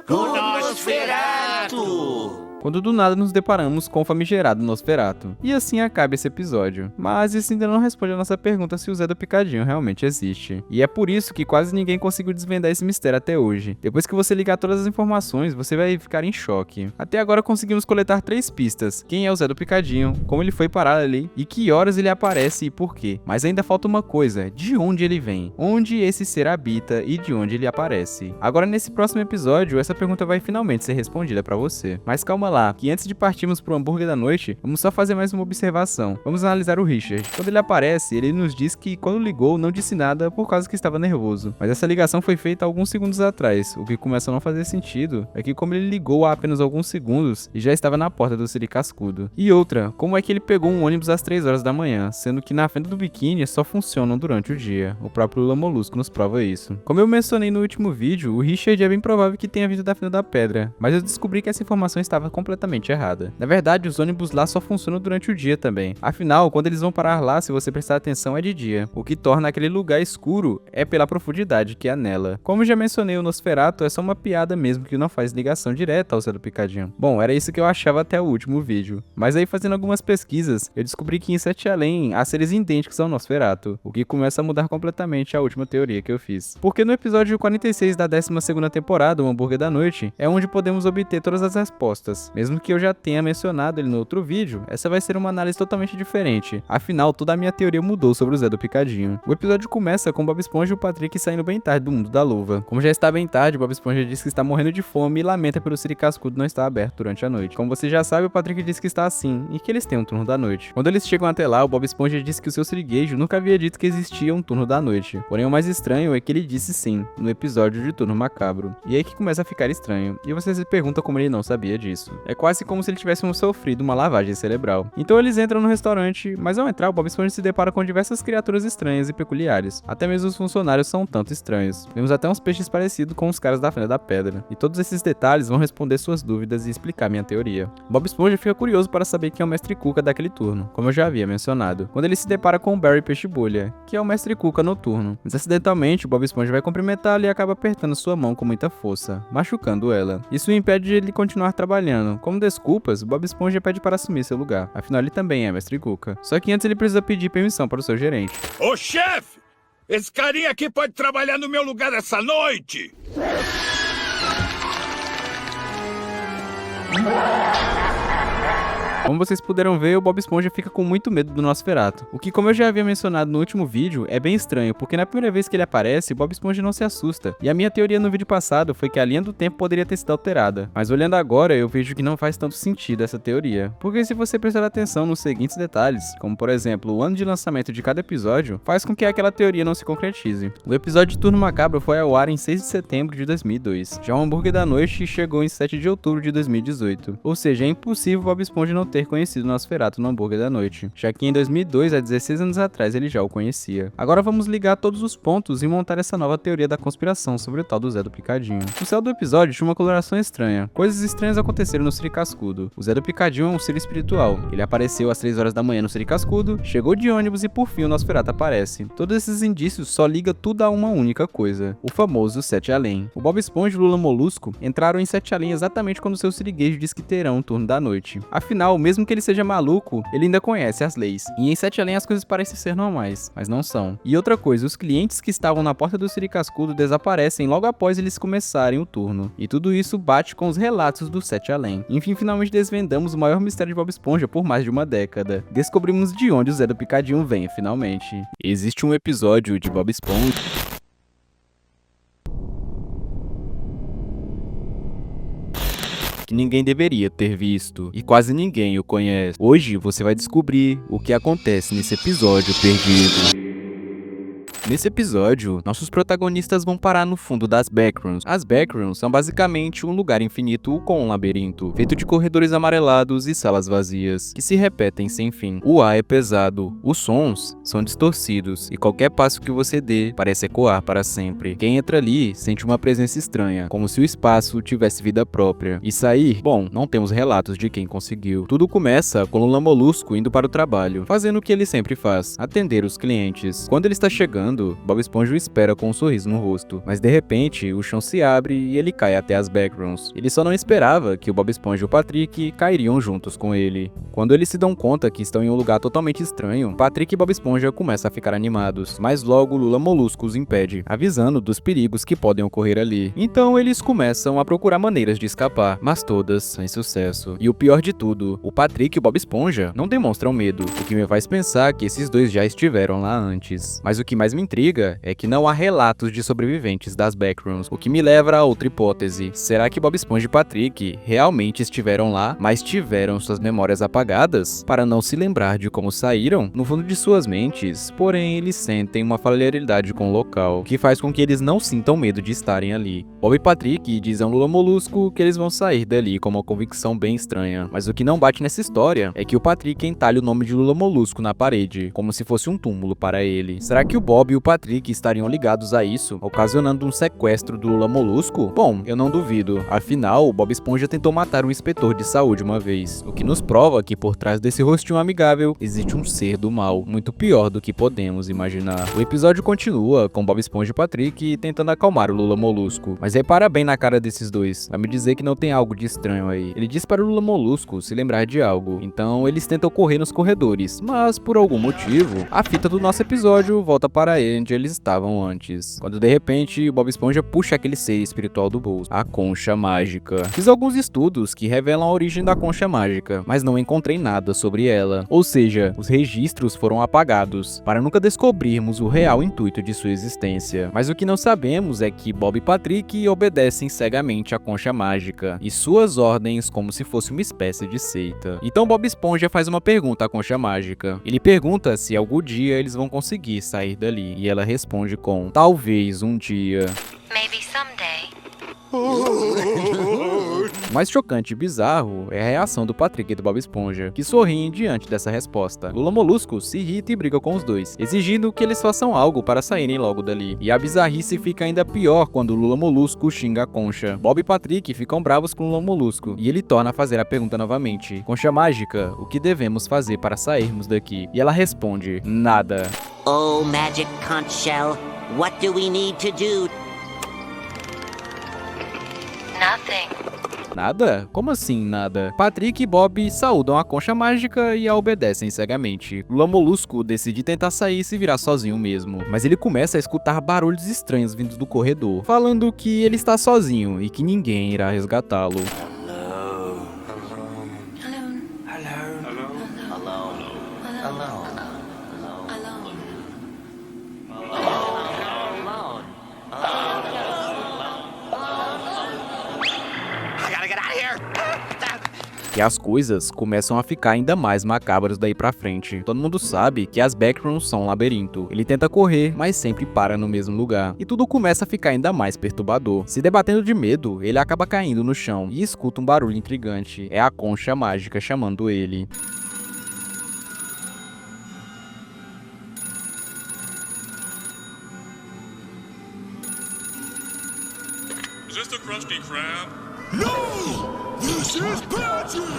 O Nosferatu! Quando do nada nos deparamos com o famigerado Nosferatu. E assim acaba esse episódio. Mas isso ainda não responde a nossa pergunta se o Zé do Picadinho realmente existe. E é por isso que quase ninguém conseguiu desvendar esse mistério até hoje. Depois que você ligar todas as informações, você vai ficar em choque. Até agora conseguimos coletar 3 pistas. Quem é o Zé do Picadinho, como ele foi parar ali, e que horas ele aparece e por quê. Mas ainda falta uma coisa, de onde ele vem, onde esse ser habita e de onde ele aparece. Agora nesse próximo episódio, essa pergunta vai finalmente ser respondida pra você. Mas calma lá, que antes de partirmos pro hambúrguer da noite, vamos só fazer mais uma observação. Vamos analisar o Richard. Quando ele aparece, ele nos diz que quando ligou não disse nada por causa que estava nervoso. Mas essa ligação foi feita alguns segundos atrás. O que começa a não fazer sentido é que como ele ligou há apenas alguns segundos e já estava na porta do Siri Cascudo. E outra, como é que ele pegou um ônibus às 3 horas da manhã, sendo que na fenda do biquíni só funcionam durante o dia. O próprio Lula Molusco nos prova isso. Como eu mencionei no último vídeo, o Richard é bem provável que tenha vindo da fenda da pedra, mas eu descobri que essa informação estava completamente errada. Na verdade, os ônibus lá só funcionam durante o dia também. Afinal, quando eles vão parar lá, se você prestar atenção, é de dia. O que torna aquele lugar escuro é pela profundidade que há nela. Como já mencionei, o Nosferatu é só uma piada mesmo que não faz ligação direta ao Zé do Picadinho. Bom, era isso que eu achava até o último vídeo. Mas aí fazendo algumas pesquisas, eu descobri que em Sete Além há seres idênticos ao Nosferatu, o que começa a mudar completamente a última teoria que eu fiz. Porque no episódio 46 da 12ª temporada, o Hambúrguer da Noite, é onde podemos obter todas as respostas. Mesmo que eu já tenha mencionado ele no outro vídeo, essa vai ser uma análise totalmente diferente. Afinal, toda a minha teoria mudou sobre o Zé do Picadinho. O episódio começa com Bob Esponja e o Patrick saindo bem tarde do mundo da luva. Como já está bem tarde, Bob Esponja diz que está morrendo de fome e lamenta pelo Siri Cascudo não estar aberto durante a noite. Como você já sabe, o Patrick diz que está assim e que eles têm um turno da noite. Quando eles chegam até lá, o Bob Esponja diz que o seu siriguejo nunca havia dito que existia um turno da noite. Porém, o mais estranho é que ele disse sim, no episódio de Turno Macabro. E é aí que começa a ficar estranho, e você se pergunta como ele não sabia disso. É quase como se ele tivesse sofrido uma lavagem cerebral. Então eles entram no restaurante, mas ao entrar, o Bob Esponja se depara com diversas criaturas estranhas e peculiares. Até mesmo os funcionários são um tanto estranhos. Vemos até uns peixes parecidos com os caras da Fenda da Pedra. E todos esses detalhes vão responder suas dúvidas e explicar minha teoria. Bob Esponja fica curioso para saber quem é o Mestre Cuca daquele turno, como eu já havia mencionado, quando ele se depara com o Barry Peixe-Bolha, que é o Mestre Cuca noturno. Mas acidentalmente, o Bob Esponja vai cumprimentá-la e acaba apertando sua mão com muita força, machucando ela. Isso o impede de ele continuar trabalhando. Como desculpas, Bob Esponja pede para assumir seu lugar, afinal ele também é Mestre Cuca. Só que antes ele precisa pedir permissão para o seu gerente. Ô chefe, esse carinha aqui pode trabalhar no meu lugar essa noite? Como vocês puderam ver, o Bob Esponja fica com muito medo do Nosferatu, o que, como eu já havia mencionado no último vídeo, é bem estranho, porque na primeira vez que ele aparece, Bob Esponja não se assusta, e a minha teoria no vídeo passado foi que a linha do tempo poderia ter sido alterada, mas olhando agora eu vejo que não faz tanto sentido essa teoria, porque se você prestar atenção nos seguintes detalhes, como por exemplo o ano de lançamento de cada episódio, faz com que aquela teoria não se concretize. O episódio de Turno Macabro foi ao ar em 6 de setembro de 2002, já o Hambúrguer da Noite chegou em 7 de outubro de 2018, ou seja, é impossível Bob Esponja não ter conhecido o Nosferatu no Hambúrguer da Noite, já que em 2002, há 16 anos atrás, ele já o conhecia. Agora vamos ligar todos os pontos e montar essa nova teoria da conspiração sobre o tal do Zé do Picadinho. O céu do episódio tinha uma coloração estranha. Coisas estranhas aconteceram no Siri Cascudo. O Zé do Picadinho é um ser espiritual. Ele apareceu às 3 horas da manhã no Siri Cascudo, chegou de ônibus e por fim o Nosferatu aparece. Todos esses indícios só ligam tudo a uma única coisa, o famoso Sete Além. O Bob Esponja e o Lula Molusco entraram em Sete Além exatamente quando seu siriguejo diz que terão um turno da noite. Afinal, mesmo que ele seja maluco, ele ainda conhece as leis. E em Sete Além as coisas parecem ser normais, mas não são. E outra coisa, os clientes que estavam na porta do Siri Cascudo desaparecem logo após eles começarem o turno. E tudo isso bate com os relatos do Sete Além. Enfim, finalmente desvendamos o maior mistério de Bob Esponja por mais de uma década. Descobrimos de onde o Zé do Picadinho vem, finalmente. Existe um episódio de Bob Esponja que ninguém deveria ter visto, e quase ninguém o conhece. Hoje você vai descobrir o que acontece nesse episódio perdido. Nesse episódio, nossos protagonistas vão parar no fundo das Backrooms. As Backrooms são basicamente um lugar infinito com um labirinto, feito de corredores amarelados e salas vazias, que se repetem sem fim. O ar é pesado, os sons são distorcidos, e qualquer passo que você dê parece ecoar para sempre. Quem entra ali sente uma presença estranha, como se o espaço tivesse vida própria. E sair? Bom, não temos relatos de quem conseguiu. Tudo começa com o Lula Molusco indo para o trabalho, fazendo o que ele sempre faz, atender os clientes. Quando ele está chegando, Bob Esponja o espera com um sorriso no rosto, mas de repente o chão se abre e ele cai até as Backrooms. Ele só não esperava que o Bob Esponja e o Patrick cairiam juntos com ele. Quando eles se dão conta que estão em um lugar totalmente estranho, Patrick e Bob Esponja começam a ficar animados, mas logo Lula Molusco os impede, avisando dos perigos que podem ocorrer ali. Então eles começam a procurar maneiras de escapar, mas todas sem sucesso. E o pior de tudo, o Patrick e o Bob Esponja não demonstram medo, o que me faz pensar que esses dois já estiveram lá antes. Mas o que mais me intriga é que não há relatos de sobreviventes das Backrooms, o que me leva a outra hipótese. Será que Bob Esponja e Patrick realmente estiveram lá, mas tiveram suas memórias apagadas para não se lembrar de como saíram? No fundo de suas mentes, porém, eles sentem uma familiaridade com o local, que faz com que eles não sintam medo de estarem ali. Bob e Patrick dizem ao Lula Molusco que eles vão sair dali com uma convicção bem estranha, mas o que não bate nessa história é que o Patrick entalha o nome de Lula Molusco na parede, como se fosse um túmulo para ele. Será que o Bob e o Patrick estariam ligados a isso, ocasionando um sequestro do Lula Molusco? Bom, eu não duvido. Afinal, o Bob Esponja tentou matar um inspetor de saúde uma vez, o que nos prova que por trás desse rostinho amigável existe um ser do mal, muito pior do que podemos imaginar. O episódio continua com Bob Esponja e Patrick tentando acalmar o Lula Molusco, mas repara bem na cara desses dois, vai me dizer que não tem algo de estranho aí. Ele diz para o Lula Molusco se lembrar de algo, então eles tentam correr nos corredores, mas por algum motivo, a fita do nosso episódio volta para onde eles estavam antes, quando de repente o Bob Esponja puxa aquele ser espiritual do bolso, a concha mágica. Fiz alguns estudos que revelam a origem da concha mágica, mas não encontrei nada sobre ela, ou seja, os registros foram apagados, para nunca descobrirmos o real intuito de sua existência. Mas o que não sabemos é que Bob e Patrick obedecem cegamente à concha mágica, e suas ordens como se fosse uma espécie de seita. Então Bob Esponja faz uma pergunta à concha mágica. Ele pergunta se algum dia eles vão conseguir sair dali, e ela responde com: talvez um dia. Maybe someday. O mais chocante e bizarro é a reação do Patrick e do Bob Esponja, que sorriem diante dessa resposta. Lula Molusco se irrita e briga com os dois, exigindo que eles façam algo para saírem logo dali. E a bizarrice fica ainda pior quando Lula Molusco xinga a Concha. Bob e Patrick ficam bravos com Lula Molusco, e ele torna a fazer a pergunta novamente. Concha Mágica, o que devemos fazer para sairmos daqui? E ela responde, nada. Oh, Magic Conch Shell, what do we need to do? Nothing. Nada? Como assim nada? Patrick e Bob saúdam a Concha Mágica e a obedecem cegamente. Lula Molusco decide tentar sair e se virar sozinho mesmo, mas ele começa a escutar barulhos estranhos vindos do corredor, falando que ele está sozinho e que ninguém irá resgatá-lo. E as coisas começam a ficar ainda mais macabras daí pra frente. Todo mundo sabe que as backrooms são um labirinto. Ele tenta correr, mas sempre para no mesmo lugar. E tudo começa a ficar ainda mais perturbador. Se debatendo de medo, ele acaba caindo no chão e escuta um barulho intrigante. É a Concha Mágica chamando ele. Is this the Krusty Krab? No! This is Patrick!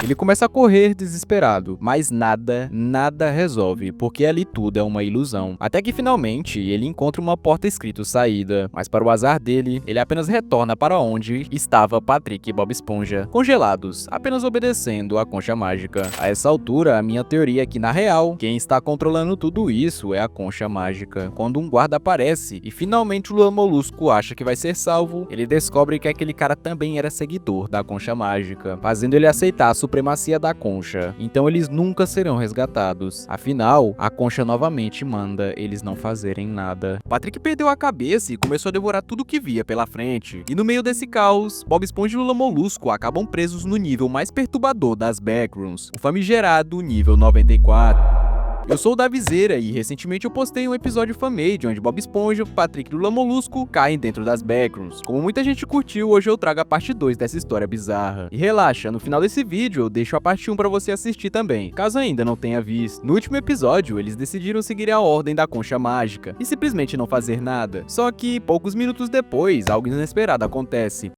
Ele começa a correr desesperado, mas nada resolve, porque ali tudo é uma ilusão. Até que finalmente ele encontra uma porta escrito saída, mas para o azar dele, ele apenas retorna para onde estava Patrick e Bob Esponja, congelados, apenas obedecendo a Concha Mágica. A essa altura, a minha teoria é que na real, quem está controlando tudo isso é a Concha Mágica. Quando um guarda aparece e finalmente o Lula Molusco acha que vai ser salvo, ele descobre que aquele cara também era seguidor da Concha Mágica, fazendo ele aceitar a supremacia da Concha. Então eles nunca serão resgatados. Afinal, a Concha novamente manda eles não fazerem nada. Patrick perdeu a cabeça e começou a devorar tudo que via pela frente. E no meio desse caos, Bob Esponja e Lula Molusco acabam presos no nível mais perturbador das backrooms, o famigerado nível 94. Eu sou o Davizeira e recentemente eu postei um episódio fanmade onde Bob Esponja, Patrick e Lula Molusco caem dentro das backrooms. Como muita gente curtiu, hoje eu trago a parte 2 dessa história bizarra. E relaxa, no final desse vídeo eu deixo a parte 1 pra você assistir também, caso ainda não tenha visto. No último episódio, eles decidiram seguir a ordem da Concha Mágica e simplesmente não fazer nada. Só que, poucos minutos depois, algo inesperado acontece.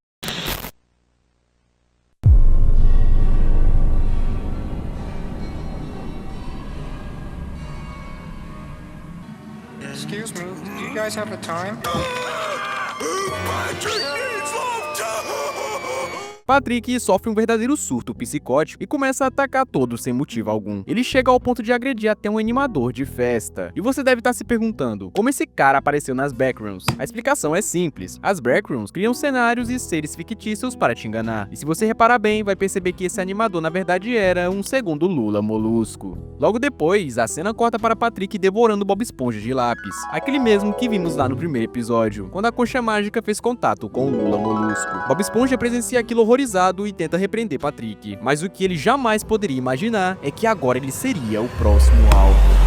Excuse me, do you guys have a time? Patrick needs love time! Patrick sofre um verdadeiro surto psicótico e começa a atacar todos sem motivo algum. Ele chega ao ponto de agredir até um animador de festa. E você deve estar se perguntando, como esse cara apareceu nas backrooms? A explicação é simples. As backrooms criam cenários e seres fictícios para te enganar. E se você reparar bem, vai perceber que esse animador na verdade era um segundo Lula Molusco. Logo depois, a cena corta para Patrick devorando Bob Esponja de lápis. Aquele mesmo que vimos lá no primeiro episódio, quando a Concha Mágica fez contato com o Lula Molusco. Bob Esponja presencia aquilo horrorizado e tenta repreender Patrick, mas o que ele jamais poderia imaginar é que agora ele seria o próximo alvo.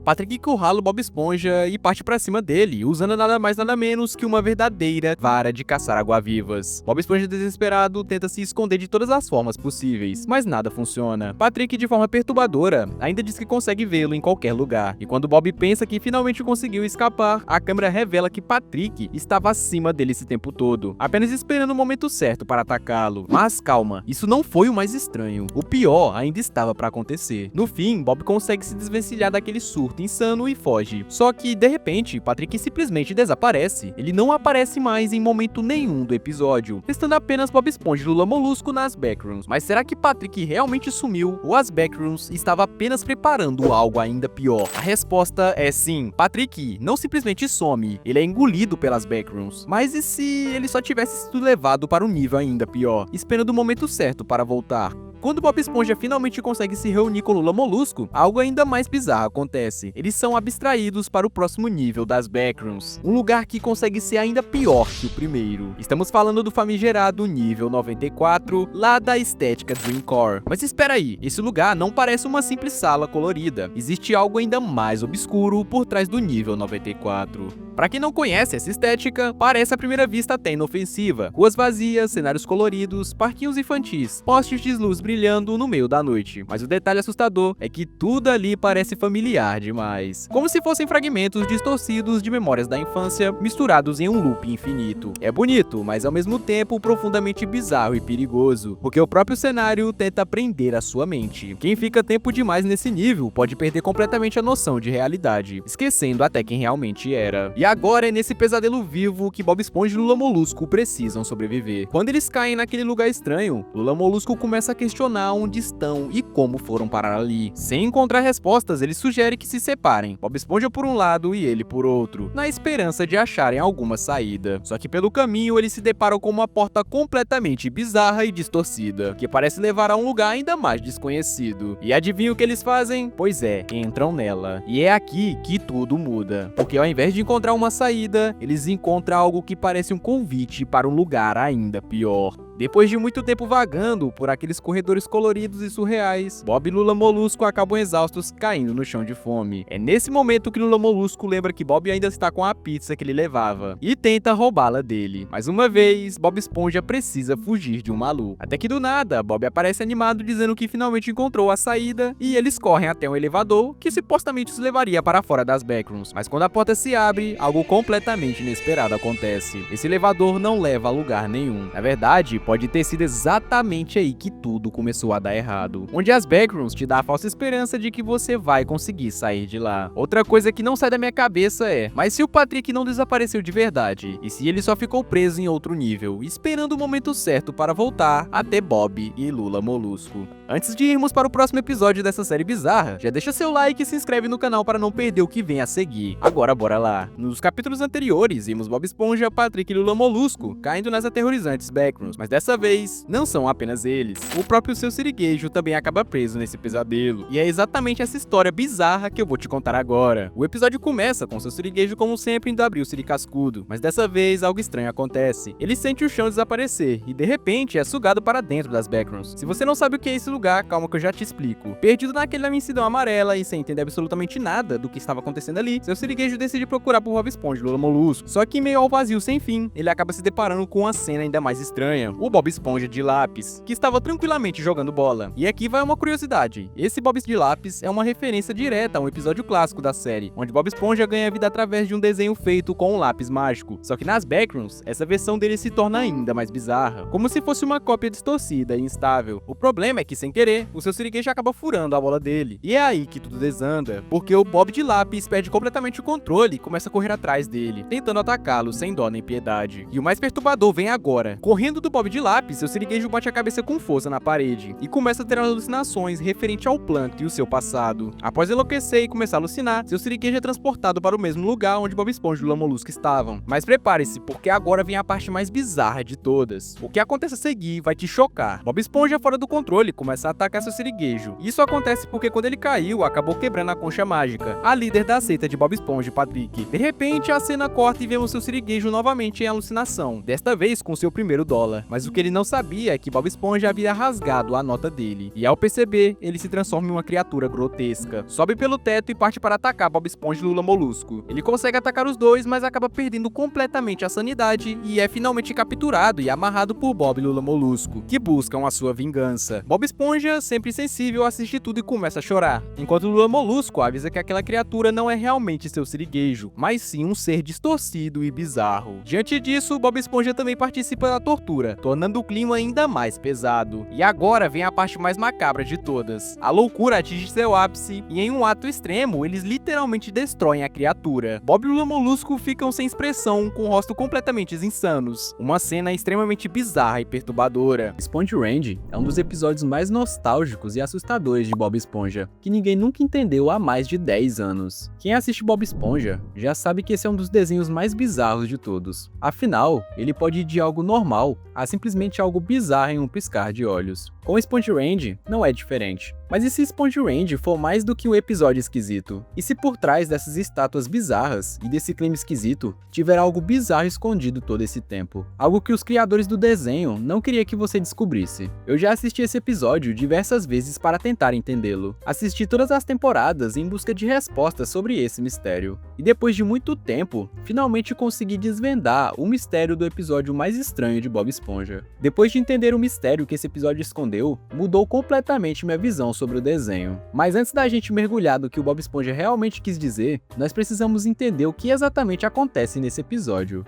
Patrick encurrala o Bob Esponja e parte pra cima dele, usando nada mais nada menos que uma verdadeira vara de caçar água-vivas. Bob Esponja desesperado tenta se esconder de todas as formas possíveis, mas nada funciona. Patrick, de forma perturbadora, ainda diz que consegue vê-lo em qualquer lugar. E quando Bob pensa que finalmente conseguiu escapar, a câmera revela que Patrick estava acima dele esse tempo todo, apenas esperando o momento certo para atacá-lo. Mas calma, isso não foi o mais estranho. O pior ainda estava para acontecer. No fim, Bob consegue se desvencilhar daquele surto insano e foge. Só que, de repente, Patrick simplesmente desaparece. Ele não aparece mais em momento nenhum do episódio, restando apenas Bob Esponja e Lula Molusco nas backrooms. Mas será que Patrick realmente sumiu ou as backrooms estavam apenas preparando algo ainda pior? A resposta é sim. Patrick não simplesmente some, ele é engolido pelas backrooms. Mas e se ele só tivesse sido levado para um nível ainda pior, esperando o momento certo para voltar? Quando Bob Esponja finalmente consegue se reunir com Lula Molusco, algo ainda mais bizarro acontece. Eles são abstraídos para o próximo nível das Backrooms, um lugar que consegue ser ainda pior que o primeiro. Estamos falando do famigerado nível 94, lá da estética Dreamcore. Mas espera aí, esse lugar não parece uma simples sala colorida. Existe algo ainda mais obscuro por trás do nível 94. Pra quem não conhece essa estética, parece à primeira vista até inofensiva. Ruas vazias, cenários coloridos, parquinhos infantis, postes de luz brilhando no meio da noite. Mas o detalhe assustador é que tudo ali parece familiar demais. Como se fossem fragmentos distorcidos de memórias da infância, misturados em um loop infinito. É bonito, mas ao mesmo tempo profundamente bizarro e perigoso, porque o próprio cenário tenta prender a sua mente. Quem fica tempo demais nesse nível pode perder completamente a noção de realidade, esquecendo até quem realmente era. E agora é nesse pesadelo vivo que Bob Esponja e Lula Molusco precisam sobreviver. Quando eles caem naquele lugar estranho, Lula Molusco começa a questionar onde estão e como foram parar ali. Sem encontrar respostas, ele sugere que se separem, Bob Esponja por um lado e ele por outro, na esperança de acharem alguma saída. Só que pelo caminho eles se deparam com uma porta completamente bizarra e distorcida, que parece levar a um lugar ainda mais desconhecido. E adivinha o que eles fazem? Pois é, entram nela. E é aqui que tudo muda, porque ao invés de encontrar uma saída, eles encontram algo que parece um convite para um lugar ainda pior. Depois de muito tempo vagando por aqueles corredores coloridos e surreais, Bob e Lula Molusco acabam exaustos caindo no chão de fome. É nesse momento que Lula Molusco lembra que Bob ainda está com a pizza que ele levava e tenta roubá-la dele. Mais uma vez, Bob Esponja precisa fugir de um maluco. Até que do nada, Bob aparece animado dizendo que finalmente encontrou a saída e eles correm até um elevador que supostamente os levaria para fora das Backrooms. Mas quando a porta se abre, algo completamente inesperado acontece. Esse elevador não leva a lugar nenhum. Na verdade, pode ter sido exatamente aí que tudo começou a dar errado, onde as Backrooms te dá a falsa esperança de que você vai conseguir sair de lá. Outra coisa que não sai da minha cabeça é, mas se o Patrick não desapareceu de verdade, e se ele só ficou preso em outro nível, esperando o momento certo para voltar até Bob e Lula Molusco? Antes de irmos para o próximo episódio dessa série bizarra, já deixa seu like e se inscreve no canal para não perder o que vem a seguir. Agora bora lá. Nos capítulos anteriores, vimos Bob Esponja, Patrick e Lula Molusco caindo nas aterrorizantes Backrooms, mas dessa vez, não são apenas eles. O próprio seu Sirigueijo também acaba preso nesse pesadelo. E é exatamente essa história bizarra que eu vou te contar agora. O episódio começa com seu Sirigueijo como sempre indo abrir o Siricascudo, mas dessa vez algo estranho acontece. Ele sente o chão desaparecer e de repente é sugado para dentro das Backrooms. Se você não sabe o que é esse lugar, calma que eu já te explico. Perdido naquela imensidão amarela e sem entender absolutamente nada do que estava acontecendo ali, seu Sirigueijo decide procurar por Bob Esponja e Lula Molusco. Só que em meio ao vazio sem fim, ele acaba se deparando com uma cena ainda mais estranha. O Bob Esponja de lápis, que estava tranquilamente jogando bola. E aqui vai uma curiosidade. Esse Bob de lápis é uma referência direta a um episódio clássico da série, onde Bob Esponja ganha vida através de um desenho feito com um lápis mágico. Só que nas Backrooms, essa versão dele se torna ainda mais bizarra, como se fosse uma cópia distorcida e instável. O problema é que, sem querer, o seu Sirigueijo acaba furando a bola dele. E é aí que tudo desanda, porque o Bob de lápis perde completamente o controle e começa a correr atrás dele, tentando atacá-lo sem dó nem piedade. E o mais perturbador vem agora. Correndo do Bob de lápis, seu Sirigueijo bate a cabeça com força na parede e começa a ter alucinações referente ao Plankton e o seu passado. Após enlouquecer e começar a alucinar, seu Sirigueijo é transportado para o mesmo lugar onde Bob Esponja e Lula Molusco estavam. Mas prepare-se, porque agora vem a parte mais bizarra de todas. O que acontece a seguir vai te chocar. Bob Esponja, fora do controle, começa a atacar seu Sirigueijo. Isso acontece porque quando ele caiu, acabou quebrando a concha mágica, a líder da seita de Bob Esponja e Patrick. De repente, a cena corta e vemos seu Sirigueijo novamente em alucinação, desta vez com seu primeiro dólar. Mas o que ele não sabia é que Bob Esponja havia rasgado a nota dele, e ao perceber, ele se transforma em uma criatura grotesca. Sobe pelo teto e parte para atacar Bob Esponja e Lula Molusco. Ele consegue atacar os dois, mas acaba perdendo completamente a sanidade e é finalmente capturado e amarrado por Bob e Lula Molusco, que buscam a sua vingança. Bob Esponja, sempre sensível, assiste tudo e começa a chorar, enquanto Lula Molusco avisa que aquela criatura não é realmente seu Sirigueijo, mas sim um ser distorcido e bizarro. Diante disso, Bob Esponja também participa da tortura, tornando o clima ainda mais pesado. E agora vem a parte mais macabra de todas. A loucura atinge seu ápice e em um ato extremo, eles literalmente destroem a criatura. Bob e Lula Molusco ficam sem expressão, com o rosto completamente insanos. Uma cena extremamente bizarra e perturbadora. Sponge Range é um dos episódios mais nostálgicos e assustadores de Bob Esponja, que ninguém nunca entendeu há mais de 10 anos. Quem assiste Bob Esponja já sabe que esse é um dos desenhos mais bizarros de todos. Afinal, ele pode ir de algo normal a simplesmente simplesmente algo bizarro em um piscar de olhos. Com Sponge Range, não é diferente. Mas e se Sponge Range for mais do que um episódio esquisito? E se por trás dessas estátuas bizarras e desse clima esquisito, tiver algo bizarro escondido todo esse tempo? Algo que os criadores do desenho não queriam que você descobrisse. Eu já assisti esse episódio diversas vezes para tentar entendê-lo. Assisti todas as temporadas em busca de respostas sobre esse mistério. E depois de muito tempo, finalmente consegui desvendar o mistério do episódio mais estranho de Bob Esponja. Depois de entender o mistério que esse episódio escondeu, mudou completamente minha visão sobre o desenho. Mas antes da gente mergulhar no que o Bob Esponja realmente quis dizer, nós precisamos entender o que exatamente acontece nesse episódio.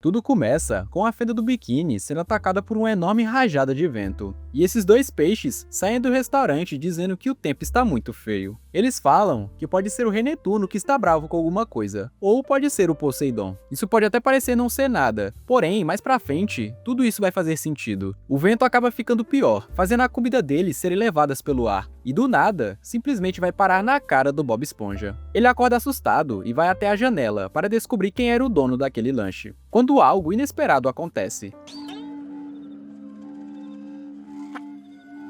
Tudo começa com a fenda do biquíni sendo atacada por uma enorme rajada de vento. E esses dois peixes saem do restaurante dizendo que o tempo está muito feio. Eles falam que pode ser o Rei Netuno que está bravo com alguma coisa, ou pode ser o Poseidon. Isso pode até parecer não ser nada, porém, mais pra frente, tudo isso vai fazer sentido. O vento acaba ficando pior, fazendo a comida deles serem levadas pelo ar, e do nada, simplesmente vai parar na cara do Bob Esponja. Ele acorda assustado e vai até a janela para descobrir quem era o dono daquele lanche. Quando algo inesperado acontece.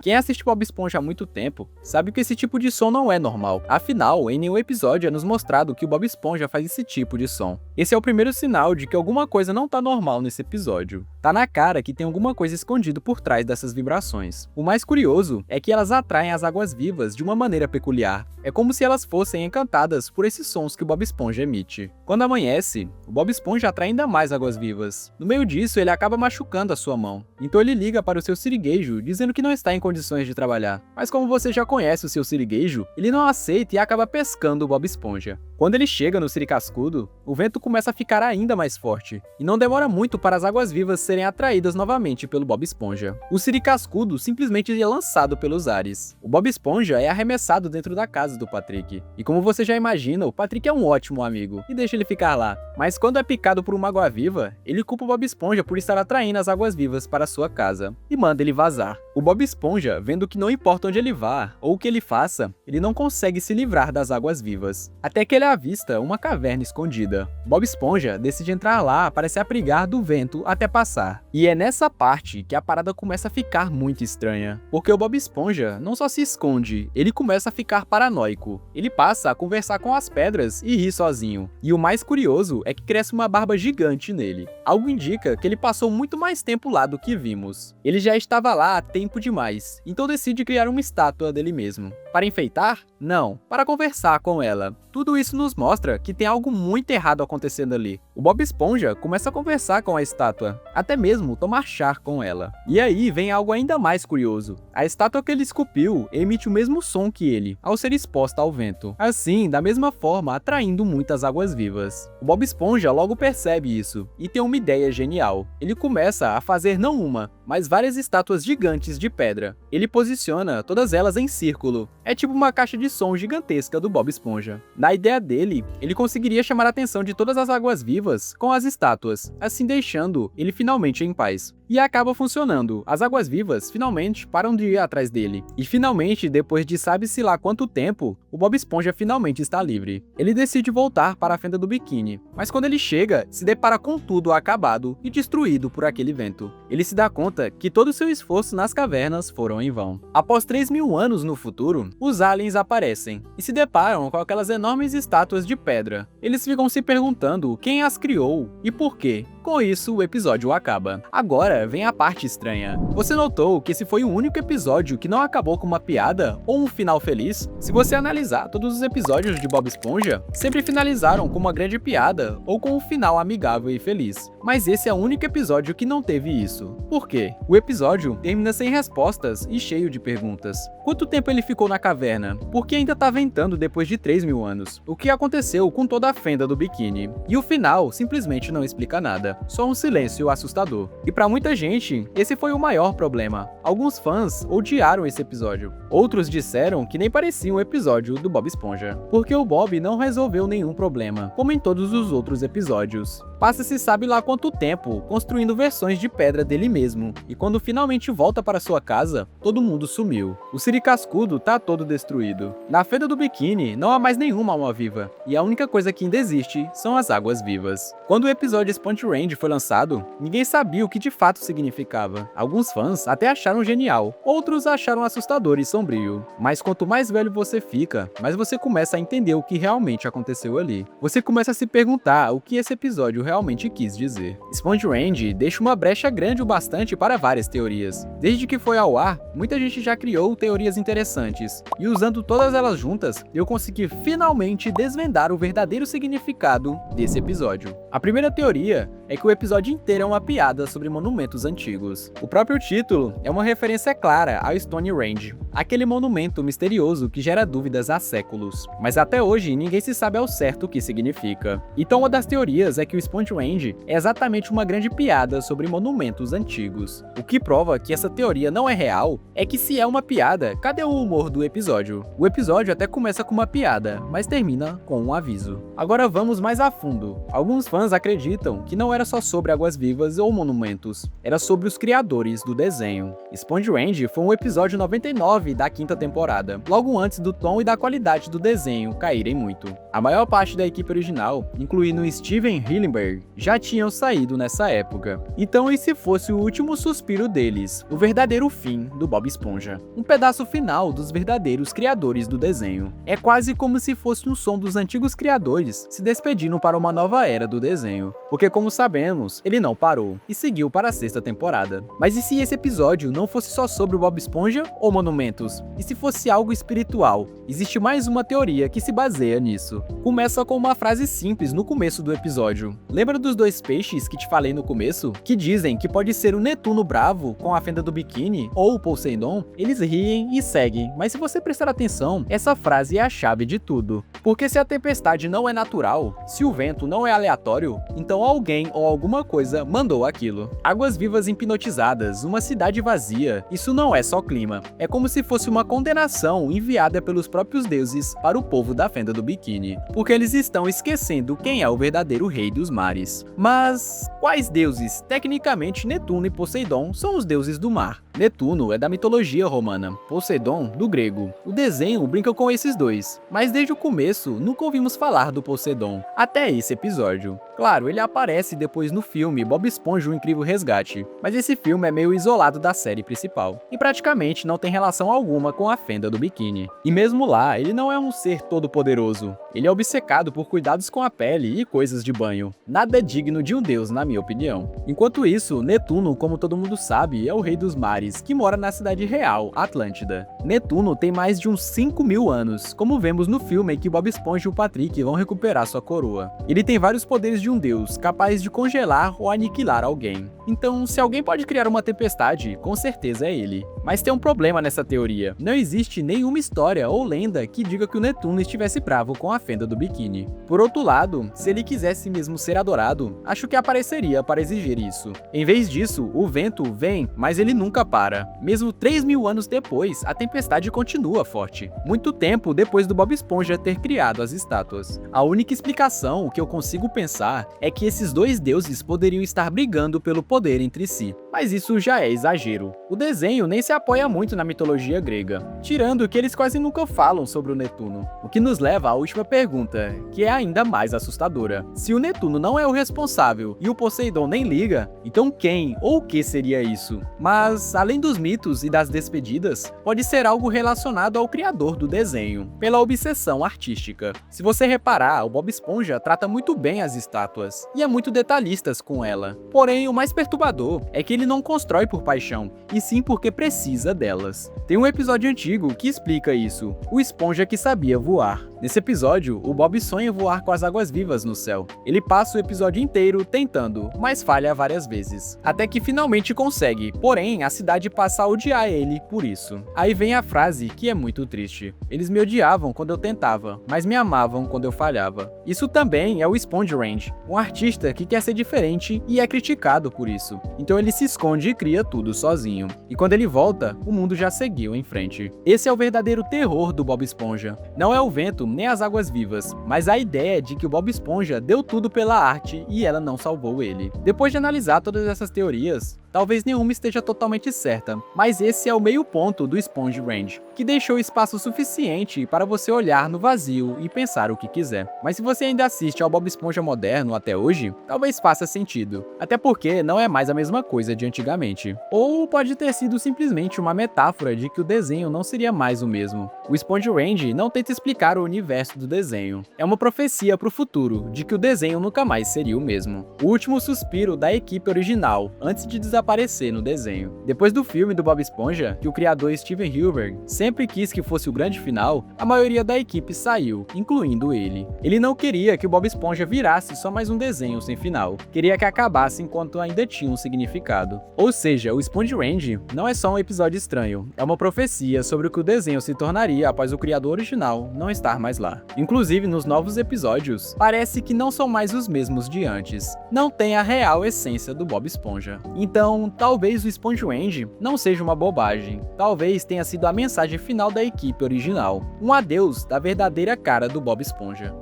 Quem assiste Bob Esponja há muito tempo sabe que esse tipo de som não é normal. Afinal, em nenhum episódio é nos mostrado que o Bob Esponja faz esse tipo de som. Esse é o primeiro sinal de que alguma coisa não tá normal nesse episódio. Tá na cara que tem alguma coisa escondida por trás dessas vibrações. O mais curioso é que elas atraem as águas-vivas de uma maneira peculiar. É como se elas fossem encantadas por esses sons que o Bob Esponja emite. Quando amanhece, o Bob Esponja atrai ainda mais águas-vivas. No meio disso, ele acaba machucando a sua mão. Então ele liga para o seu siriguejo, dizendo que não está em condições de trabalhar. Mas como você já conhece o seu siriguejo, ele não aceita e acaba pescando o Bob Esponja. Quando ele chega no siricascudo, o vento começa a ficar ainda mais forte, e não demora muito para as águas-vivas serem atraídas novamente pelo Bob Esponja. O siricascudo simplesmente é lançado pelos ares. O Bob Esponja é arremessado dentro da casa do Patrick. E como você já imagina, o Patrick é um ótimo amigo, e deixa ele ficar lá. Mas quando é picado por uma água-viva, ele culpa o Bob Esponja por estar atraindo as águas-vivas para sua casa, e manda ele vazar. O Bob Esponja, vendo que não importa onde ele vá, ou o que ele faça, ele não consegue se livrar das águas-vivas. Até que ele avista uma caverna escondida. Bob Esponja decide entrar lá para se abrigar do vento até passar. E é nessa parte que a parada começa a ficar muito estranha, porque o Bob Esponja não só se esconde, ele começa a ficar paranoico. Ele passa a conversar com as pedras e rir sozinho. E o mais curioso é que cresce uma barba gigante nele. Algo indica que ele passou muito mais tempo lá do que vimos. Ele já estava lá há tempo demais, então decide criar uma estátua dele mesmo. Para enfeitar? Não, para conversar com ela. Tudo isso nos mostra que tem algo muito errado acontecendo ali. O Bob Esponja começa a conversar com a estátua, até mesmo tomar chá com ela. E aí vem algo ainda mais curioso. A estátua que ele esculpiu emite o mesmo som que ele, ao ser exposta ao vento. Assim, da mesma forma, atraindo muitas águas-vivas. O Bob Esponja logo percebe isso, e tem uma ideia genial. Ele começa a fazer não uma, mas várias estátuas gigantes de pedra. Ele posiciona todas elas em círculo. É tipo uma caixa de som gigantesca do Bob Esponja. Na ideia dele, ele conseguiria chamar a atenção de todas as águas-vivas com as estátuas, assim deixando ele finalmente em paz. E acaba funcionando. As águas-vivas finalmente param de ir atrás dele. E finalmente, depois de sabe-se lá quanto tempo, o Bob Esponja finalmente está livre. Ele decide voltar para a fenda do biquíni, mas quando ele chega, se depara com tudo acabado e destruído por aquele vento. Ele se dá conta que todo o seu esforço nas cavernas foram em vão. Após 3.000 anos no futuro, os aliens aparecem e se deparam com aquelas enormes estátuas de pedra. Eles ficam se perguntando quem as criou e por quê. Com isso, o episódio acaba. Agora vem a parte estranha. Você notou que esse foi o único episódio que não acabou com uma piada ou um final feliz? Se você analisar todos os episódios de Bob Esponja, sempre finalizaram com uma grande piada ou com um final amigável e feliz. Mas esse é o único episódio que não teve isso. Por quê? O episódio termina sem respostas e cheio de perguntas. Quanto tempo ele ficou na caverna? Por que ainda tá ventando depois de 3.000 anos? O que aconteceu com toda a fenda do biquíni? E o final simplesmente não explica nada. Só um silêncio assustador. E pra muita gente, esse foi o maior problema. Alguns fãs odiaram esse episódio. Outros disseram que nem parecia um episódio do Bob Esponja, porque o Bob não resolveu nenhum problema, como em todos os outros episódios. Passa-se sabe lá quanto tempo construindo versões de pedra dele mesmo, e quando finalmente volta para sua casa, todo mundo sumiu. O siricascudo tá todo destruído. Na fenda do biquíni não há mais nenhuma alma viva, e a única coisa que ainda existe são as águas vivas. Quando o episódio Sponge Range Range foi lançado, ninguém sabia o que de fato significava. Alguns fãs até acharam genial, outros acharam assustador e sombrio. Mas quanto mais velho você fica, mais você começa a entender o que realmente aconteceu ali. Você começa a se perguntar o que esse episódio realmente quis dizer. Spongeland deixa uma brecha grande o bastante para várias teorias. Desde que foi ao ar, muita gente já criou teorias interessantes, e usando todas elas juntas, eu consegui finalmente desvendar o verdadeiro significado desse episódio. A primeira teoria é que o episódio inteiro é uma piada sobre monumentos antigos. O próprio título é uma referência clara ao Stonehenge, aquele monumento misterioso que gera dúvidas há séculos, mas até hoje ninguém se sabe ao certo o que significa. Então uma das teorias é que o Stonehenge é exatamente uma grande piada sobre monumentos antigos. O que prova que essa teoria não é real é que se é uma piada, cadê o humor do episódio? O episódio até começa com uma piada, mas termina com um aviso. Agora vamos mais a fundo. Alguns fãs acreditam que não era só sobre águas-vivas ou monumentos, era sobre os criadores do desenho. Spongeland foi um episódio 99 da 5ª temporada, logo antes do tom e da qualidade do desenho caírem muito. A maior parte da equipe original, incluindo Steven Hillenburg, já tinham saído nessa época. Então e se fosse o último suspiro deles, o verdadeiro fim do Bob Esponja? Um pedaço final dos verdadeiros criadores do desenho. É quase como se fosse um som dos antigos criadores se despedindo para uma nova era do desenho, porque como sabemos, ele não parou e seguiu para a 6ª temporada. Mas e se esse episódio não fosse só sobre o Bob Esponja ou monumentos? E se fosse algo espiritual? Existe mais uma teoria que se baseia nisso. Começa com uma frase simples no começo do episódio. Lembra dos 2 peixes que te falei no começo? Que dizem que pode ser o Netuno bravo com a fenda do biquíni ou o Poseidon? Eles riem e seguem, mas se você prestar atenção, essa frase é a chave de tudo. Porque se a tempestade não é natural, se o vento não é aleatório, então alguém ou alguma coisa mandou aquilo. Águas vivas hipnotizadas, uma cidade vazia, isso não é só clima. É como se fosse uma condenação enviada pelos próprios deuses para o povo da fenda do biquíni, porque eles estão esquecendo quem é o verdadeiro rei dos mares. Mas quais deuses? Tecnicamente, Netuno e Poseidon são os deuses do mar. Netuno é da mitologia romana, Poseidon do grego. O desenho brinca com esses dois, mas desde o começo nunca ouvimos falar do Poseidon, até esse episódio. Claro, ele aparece depois no filme Bob Esponja: O Incrível Resgate, mas esse filme é meio isolado da série principal, e praticamente não tem relação alguma com a fenda do biquíni. E mesmo lá, ele não é um ser todo-poderoso, ele é obcecado por cuidados com a pele e coisas de banho. Nada digno de um deus, na minha opinião. Enquanto isso, Netuno, como todo mundo sabe, é o rei dos mares, que mora na cidade real, Atlântida. Netuno tem mais de uns 5.000 anos, como vemos no filme em que Bob Esponja e o Patrick vão recuperar sua coroa. Ele tem vários poderes de um deus, capaz de congelar ou aniquilar alguém. Então, se alguém pode criar uma tempestade, com certeza é ele. Mas tem um problema nessa teoria. Não existe nenhuma história ou lenda que diga que o Netuno estivesse bravo com a fenda do biquíni. Por outro lado, se ele quisesse mesmo ser adorado, acho que apareceria para exigir isso. Em vez disso, o vento vem, mas ele nunca para. Mesmo 3.000 anos depois, a tempestade continua forte. Muito tempo depois do Bob Esponja ter criado as estátuas. A única explicação que eu consigo pensar é que esses dois deuses poderiam estar brigando pelo poder entre si. Mas isso já é exagero. O desenho nem se apoia muito na mitologia grega, tirando que eles quase nunca falam sobre o Netuno. O que nos leva à última pergunta, que é ainda mais assustadora. Se o Netuno não é o responsável e o Poseidon nem liga, então quem ou o que seria isso? Mas, além dos mitos e das despedidas, pode ser algo relacionado ao criador do desenho, pela obsessão artística. Se você reparar, o Bob Esponja trata muito bem as estátuas, e é muito detalhista com ela. Porém, o mais perturbador é que ele não constrói por paixão, e sim porque precisa delas. Tem um episódio antigo que explica isso, o Esponja que sabia voar. Nesse episódio, o Bob sonha voar com as águas-vivas no céu. Ele passa o episódio inteiro tentando, mas falha várias vezes. Até que finalmente consegue, porém a cidade passa a odiar ele por isso. Aí vem a frase que é muito triste. Eles me odiavam quando eu tentava, mas me amavam quando eu falhava. Isso também é o Spongeland, um artista que quer ser diferente e é criticado por isso. Então ele se esconde e cria tudo sozinho. E quando ele volta, o mundo já seguiu em frente. Esse é o verdadeiro terror do Bob Esponja. Não é o vento nem as águas vivas, mas a ideia de que o Bob Esponja deu tudo pela arte e ela não salvou ele. Depois de analisar todas essas teorias, Talvez nenhuma esteja totalmente certa, mas esse é o meio ponto do Sponge Range, que deixou espaço suficiente para você olhar no vazio e pensar o que quiser. Mas se você ainda assiste ao Bob Esponja moderno até hoje, talvez faça sentido, até porque não é mais a mesma coisa de antigamente. Ou pode ter sido simplesmente uma metáfora de que o desenho não seria mais o mesmo. O Sponge Range não tenta explicar o universo do desenho, é uma profecia para o futuro de que o desenho nunca mais seria o mesmo. O último suspiro da equipe original antes de desaparecer no desenho. Depois do filme do Bob Esponja, que o criador Steven Hilberg sempre quis que fosse o grande final, a maioria da equipe saiu, incluindo ele. Ele não queria que o Bob Esponja virasse só mais um desenho sem final, queria que acabasse enquanto ainda tinha um significado. Ou seja, o Sponge Range não é só um episódio estranho, é uma profecia sobre o que o desenho se tornaria após o criador original não estar mais lá. Inclusive, nos novos episódios, parece que não são mais os mesmos de antes. Não tem a real essência do Bob Esponja. Então, talvez o Sponge Range não seja uma bobagem. Talvez tenha sido a mensagem final da equipe original. Um adeus da verdadeira cara do Bob Esponja.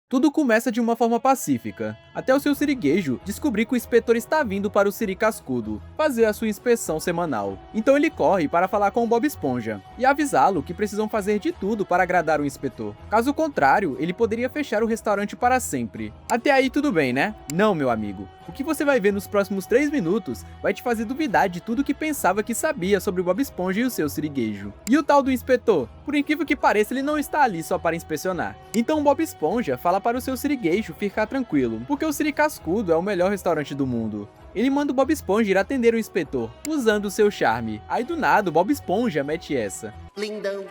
Tudo começa de uma forma pacífica, até o seu siriguejo descobrir que o inspetor está vindo para o Siri Cascudo fazer a sua inspeção semanal. Então ele corre para falar com o Bob Esponja e avisá-lo que precisam fazer de tudo para agradar o inspetor. Caso contrário, ele poderia fechar o restaurante para sempre. Até aí tudo bem, né? Não, meu amigo. O que você vai ver nos próximos 3 minutos vai te fazer duvidar de tudo que pensava que sabia sobre o Bob Esponja e o seu siriguejo. E o tal do inspetor? Por incrível que pareça, ele não está ali só para inspecionar. Então o Bob Esponja fala para o seu siriguejo ficar tranquilo, porque o Siri Cascudo é o melhor restaurante do mundo. Ele manda o Bob Esponja ir atender o inspetor, usando o seu charme. Aí do nada o Bob Esponja mete essa. Lindão.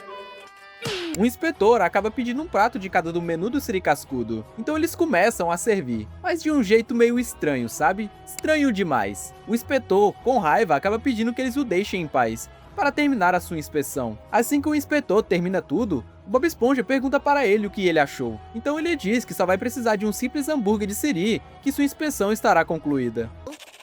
O inspetor acaba pedindo um prato de cada do menu do Siri Cascudo, então eles começam a servir, mas de um jeito meio estranho, sabe? Estranho demais. O inspetor, com raiva, acaba pedindo que eles o deixem em paz, para terminar a sua inspeção. Assim que o inspetor termina tudo, Bob Esponja pergunta para ele o que ele achou. Então ele diz que só vai precisar de um simples hambúrguer de Siri, que sua inspeção estará concluída.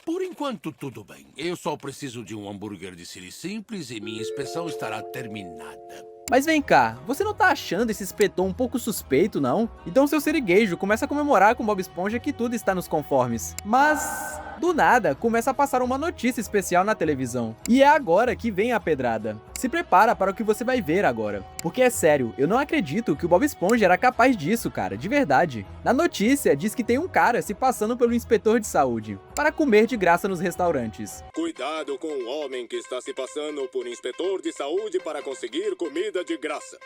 Por enquanto, tudo bem. Eu só preciso de um hambúrguer de Siri simples e minha inspeção estará terminada. Mas vem cá, você não tá achando esse inspetor um pouco suspeito, não? Então seu siriguejo começa a comemorar com Bob Esponja que tudo está nos conformes. Mas, do nada, começa a passar uma notícia especial na televisão. E é agora que vem a pedrada. Se prepara para o que você vai ver agora. Porque é sério, eu não acredito que o Bob Esponja era capaz disso, cara, de verdade. Na notícia, diz que tem um cara se passando pelo inspetor de saúde, para comer de graça nos restaurantes. Cuidado com o homem que está se passando por inspetor de saúde para conseguir comida de graça.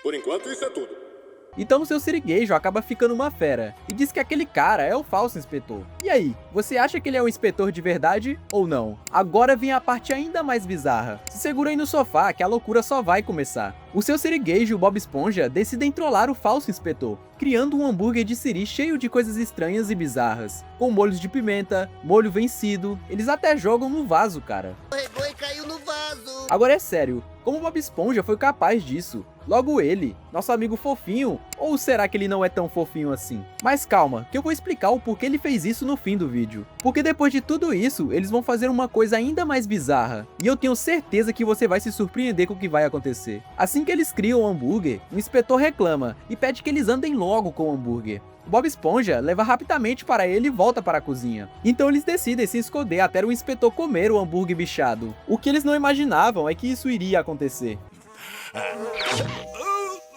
Por enquanto, isso é tudo. Então o seu siriguejo acaba ficando uma fera, e diz que aquele cara é o falso inspetor. E aí, você acha que ele é um inspetor de verdade ou não? Agora vem a parte ainda mais bizarra. Se segura aí no sofá que a loucura só vai começar. O seu siriguejo, Bob Esponja, decidem trollar o falso inspetor, criando um hambúrguer de Siri cheio de coisas estranhas e bizarras, com molhos de pimenta, molho vencido, eles até jogam no vaso, cara. Escorregou e caiu no vaso. Agora é sério, como Bob Esponja foi capaz disso? Logo ele, nosso amigo fofinho, ou será que ele não é tão fofinho assim? Mas calma, que eu vou explicar o porquê ele fez isso no fim do vídeo. Porque depois de tudo isso, eles vão fazer uma coisa ainda mais bizarra, e eu tenho certeza que você vai se surpreender com o que vai acontecer. Assim que eles criam o hambúrguer, o inspetor reclama e pede que eles andem logo com o hambúrguer. O Bob Esponja leva rapidamente para ele e volta para a cozinha. Então eles decidem se esconder até o inspetor comer o hambúrguer bichado. O que eles não imaginavam é que isso iria acontecer.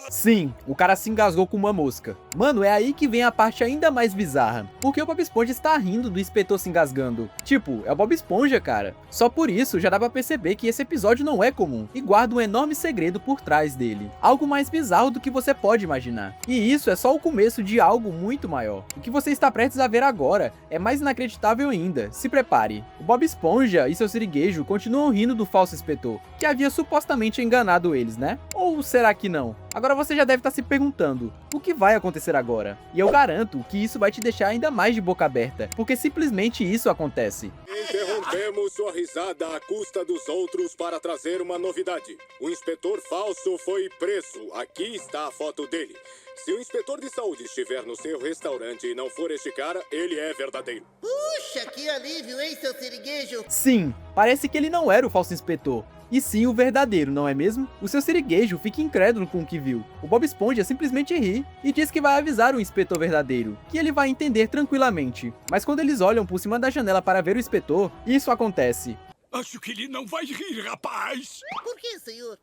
Sim, o cara se engasgou com uma mosca. Mano, é aí que vem a parte ainda mais bizarra. Porque o Bob Esponja está rindo do inspetor se engasgando. Tipo, é o Bob Esponja, cara. Só por isso já dá pra perceber que esse episódio não é comum. E guarda um enorme segredo por trás dele. Algo mais bizarro do que você pode imaginar. E isso é só o começo de algo muito maior. O que você está prestes a ver agora é mais inacreditável ainda. Se prepare. O Bob Esponja e seu siriguejo continuam rindo do falso inspetor, que havia supostamente enganado eles, né? Ou será que não? Agora você já deve estar se perguntando, o que vai acontecer agora? E eu garanto que isso vai te deixar ainda mais de boca aberta, porque simplesmente isso acontece. Interrompemos sua risada à custa dos outros para trazer uma novidade. O inspetor falso foi preso. Aqui está a foto dele. Se o inspetor de saúde estiver no seu restaurante e não for este cara, ele é verdadeiro. Puxa, que alívio, hein, seu siriguejo? Sim, parece que ele não era o falso inspetor, e sim o verdadeiro, não é mesmo? O seu siriguejo fica incrédulo com o que viu. O Bob Esponja simplesmente ri e diz que vai avisar o inspetor verdadeiro, que ele vai entender tranquilamente. Mas quando eles olham por cima da janela para ver o inspetor, isso acontece. Acho que ele não vai rir, rapaz. Por que, senhor?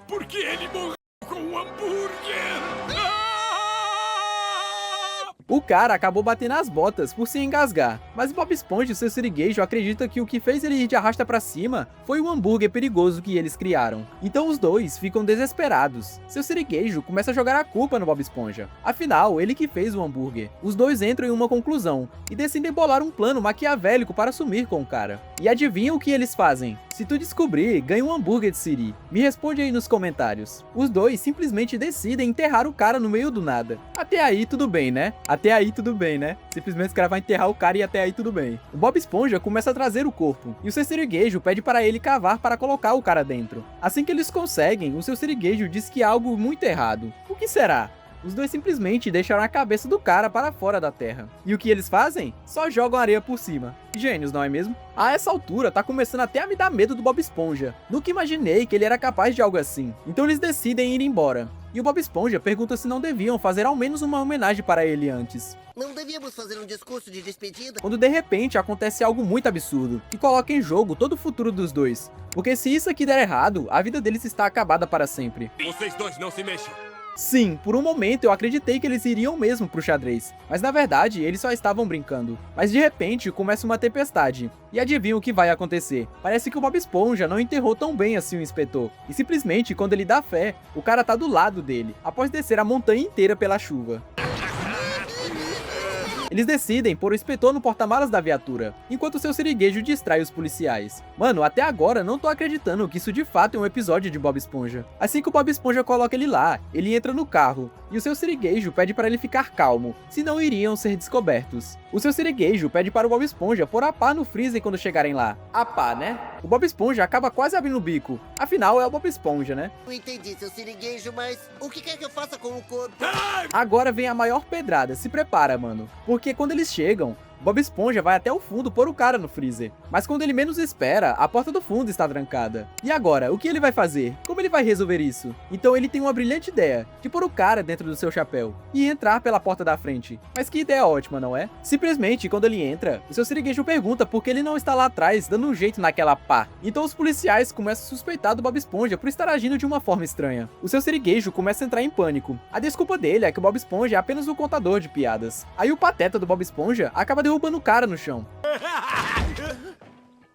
Porque ele morreu com um hambúrguer. Ah! O cara acabou batendo as botas por se engasgar, mas Bob Esponja e seu siriguejo acreditam que o que fez ele ir de arrasta pra cima foi o hambúrguer perigoso que eles criaram. Então os dois ficam desesperados. Seu siriguejo começa a jogar a culpa no Bob Esponja. Afinal, ele que fez o hambúrguer. Os dois entram em uma conclusão e decidem bolar um plano maquiavélico para sumir com o cara. E adivinha o que eles fazem? Se tu descobrir, ganha um hambúrguer de Siri. Me responde aí nos comentários. Os dois simplesmente decidem enterrar o cara no meio do nada. Até aí tudo bem, né? Até aí tudo bem, né? Simplesmente os caras vão enterrar o cara e até aí tudo bem. O Bob Esponja começa a trazer o corpo, e o seu siriguejo pede para ele cavar para colocar o cara dentro. Assim que eles conseguem, o seu siriguejo diz que há algo muito errado. O que será? Os dois simplesmente deixaram a cabeça do cara para fora da terra. E o que eles fazem? Só jogam areia por cima. Gênios, não é mesmo? A essa altura, tá começando até a me dar medo do Bob Esponja. Nunca imaginei que ele era capaz de algo assim. Então eles decidem ir embora. E o Bob Esponja pergunta se não deviam fazer ao menos uma homenagem para ele antes. Não devíamos fazer um discurso de despedida? Quando de repente acontece algo muito absurdo, que coloca em jogo todo o futuro dos dois. Porque se isso aqui der errado, a vida deles está acabada para sempre. Vocês dois não se mexam. Sim, por um momento eu acreditei que eles iriam mesmo pro xadrez, mas na verdade eles só estavam brincando. Mas de repente começa uma tempestade, e adivinha o que vai acontecer? Parece que o Bob Esponja não enterrou tão bem assim o inspetor, e simplesmente quando ele dá fé, o cara tá do lado dele, após descer a montanha inteira pela chuva. Eles decidem pôr o inspetor no porta-malas da viatura, enquanto seu siriguejo distrai os policiais. Mano, até agora não tô acreditando que isso de fato é um episódio de Bob Esponja. Assim que o Bob Esponja coloca ele lá, ele entra no carro, e o seu siriguejo pede para ele ficar calmo, senão iriam ser descobertos. O seu siriguejo pede para o Bob Esponja pôr a pá no freezer quando chegarem lá. A pá, né? O Bob Esponja acaba quase abrindo o bico, afinal é o Bob Esponja, né? Não entendi, seu siriguejo, mas o que quer que eu faça com o corpo? Agora vem a maior pedrada, se prepara, mano. Porque quando eles chegam, Bob Esponja vai até o fundo pôr o cara no freezer. Mas quando ele menos espera, a porta do fundo está trancada. E agora, o que ele vai fazer? Como ele vai resolver isso? Então ele tem uma brilhante ideia, de pôr o cara dentro do seu chapéu e entrar pela porta da frente. Mas que ideia ótima, não é? Simplesmente, quando ele entra, o seu siriguejo pergunta por que ele não está lá atrás, dando um jeito naquela pá. Então os policiais começam a suspeitar do Bob Esponja por estar agindo de uma forma estranha. O seu siriguejo começa a entrar em pânico. A desculpa dele é que o Bob Esponja é apenas um contador de piadas. Aí o pateta do Bob Esponja acaba derrubando o cara no chão.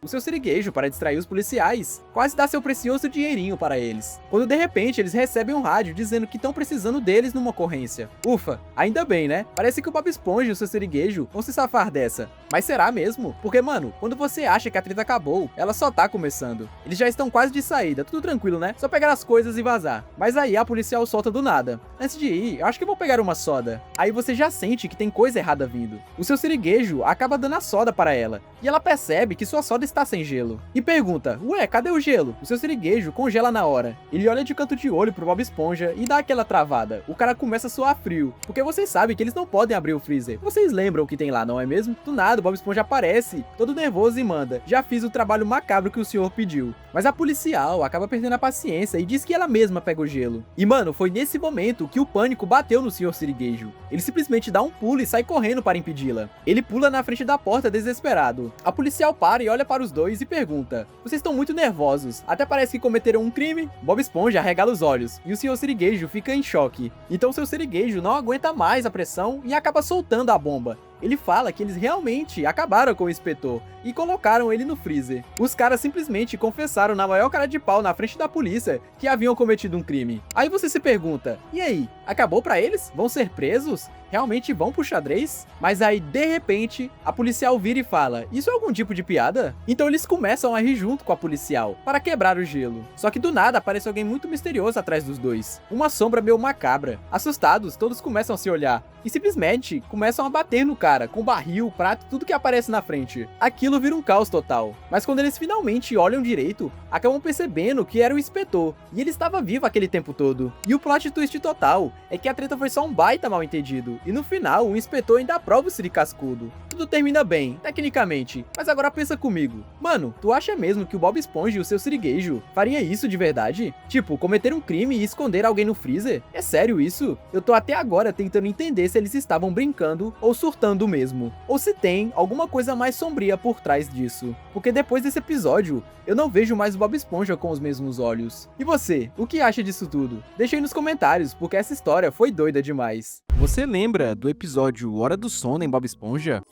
O seu siriguejo, para distrair os policiais, quase dá seu precioso dinheirinho para eles. Quando de repente eles recebem um rádio dizendo que estão precisando deles numa ocorrência. Ufa, ainda bem, né? Parece que o Bob Esponja e o seu siriguejo vão se safar dessa. Mas será mesmo? Porque, mano, quando você acha que a treta acabou, ela só tá começando. Eles já estão quase de saída, tudo tranquilo, né? Só pegar as coisas e vazar. Mas aí a policial solta do nada. Antes de ir, eu acho que vou pegar uma soda. Aí você já sente que tem coisa errada vindo. O seu siriguejo acaba dando a soda para ela. E ela percebe que sua soda está sem gelo. E pergunta, ué, cadê o gelo? O seu siriguejo congela na hora. Ele olha de canto de olho pro Bob Esponja e dá aquela travada. O cara começa a suar frio, porque vocês sabem que eles não podem abrir o freezer. Vocês lembram o que tem lá, não é mesmo? Do nada, o Bob Esponja aparece, todo nervoso e manda, já fiz o trabalho macabro que o senhor pediu. Mas a policial acaba perdendo a paciência e diz que ela mesma pega o gelo. E mano, foi nesse momento que o pânico bateu no senhor siriguejo. Ele simplesmente dá um pulo e sai correndo para impedi-la. Ele pula na frente da porta desesperado. A policial para e olha para os dois e pergunta, vocês estão muito nervosos, até parece que cometeram um crime? Bob Esponja arregala os olhos, e o senhor siriguejo fica em choque. Então o seu siriguejo não aguenta mais a pressão e acaba soltando a bomba. Ele fala que eles realmente acabaram com o inspetor e colocaram ele no freezer. Os caras simplesmente confessaram na maior cara de pau na frente da polícia que haviam cometido um crime. Aí você se pergunta, e aí, acabou pra eles? Vão ser presos? realmente vão pro xadrez? Mas aí, de repente, a policial vira e fala, isso é algum tipo de piada? Então eles começam a rir junto com a policial, para quebrar o gelo. Só que do nada aparece alguém muito misterioso atrás dos dois, uma sombra meio macabra. Assustados, todos começam a se olhar, e simplesmente começam a bater no cara, com barril, prato, tudo que aparece na frente. Aquilo vira um caos total. Mas quando eles finalmente olham direito, acabam percebendo que era o inspetor, e ele estava vivo aquele tempo todo. E o plot twist total é que a treta foi só um baita mal entendido, e no final o inspetor ainda aprova o Siri cascudo. Tudo termina bem, tecnicamente, mas agora pensa comigo. Mano, tu acha mesmo que o Bob Esponja e o seu sirigueijo faria isso de verdade? Tipo, cometer um crime e esconder alguém no freezer? É sério isso? Eu tô até agora tentando entender se eles estavam brincando ou surtando mesmo, ou se tem alguma coisa mais sombria por trás disso. Porque depois desse episódio, eu não vejo mais o Bob Esponja com os mesmos olhos. E você, o que acha disso tudo? Deixa aí nos comentários, porque essa história foi doida demais. Você lembra do episódio Hora do Sono em Bob Esponja?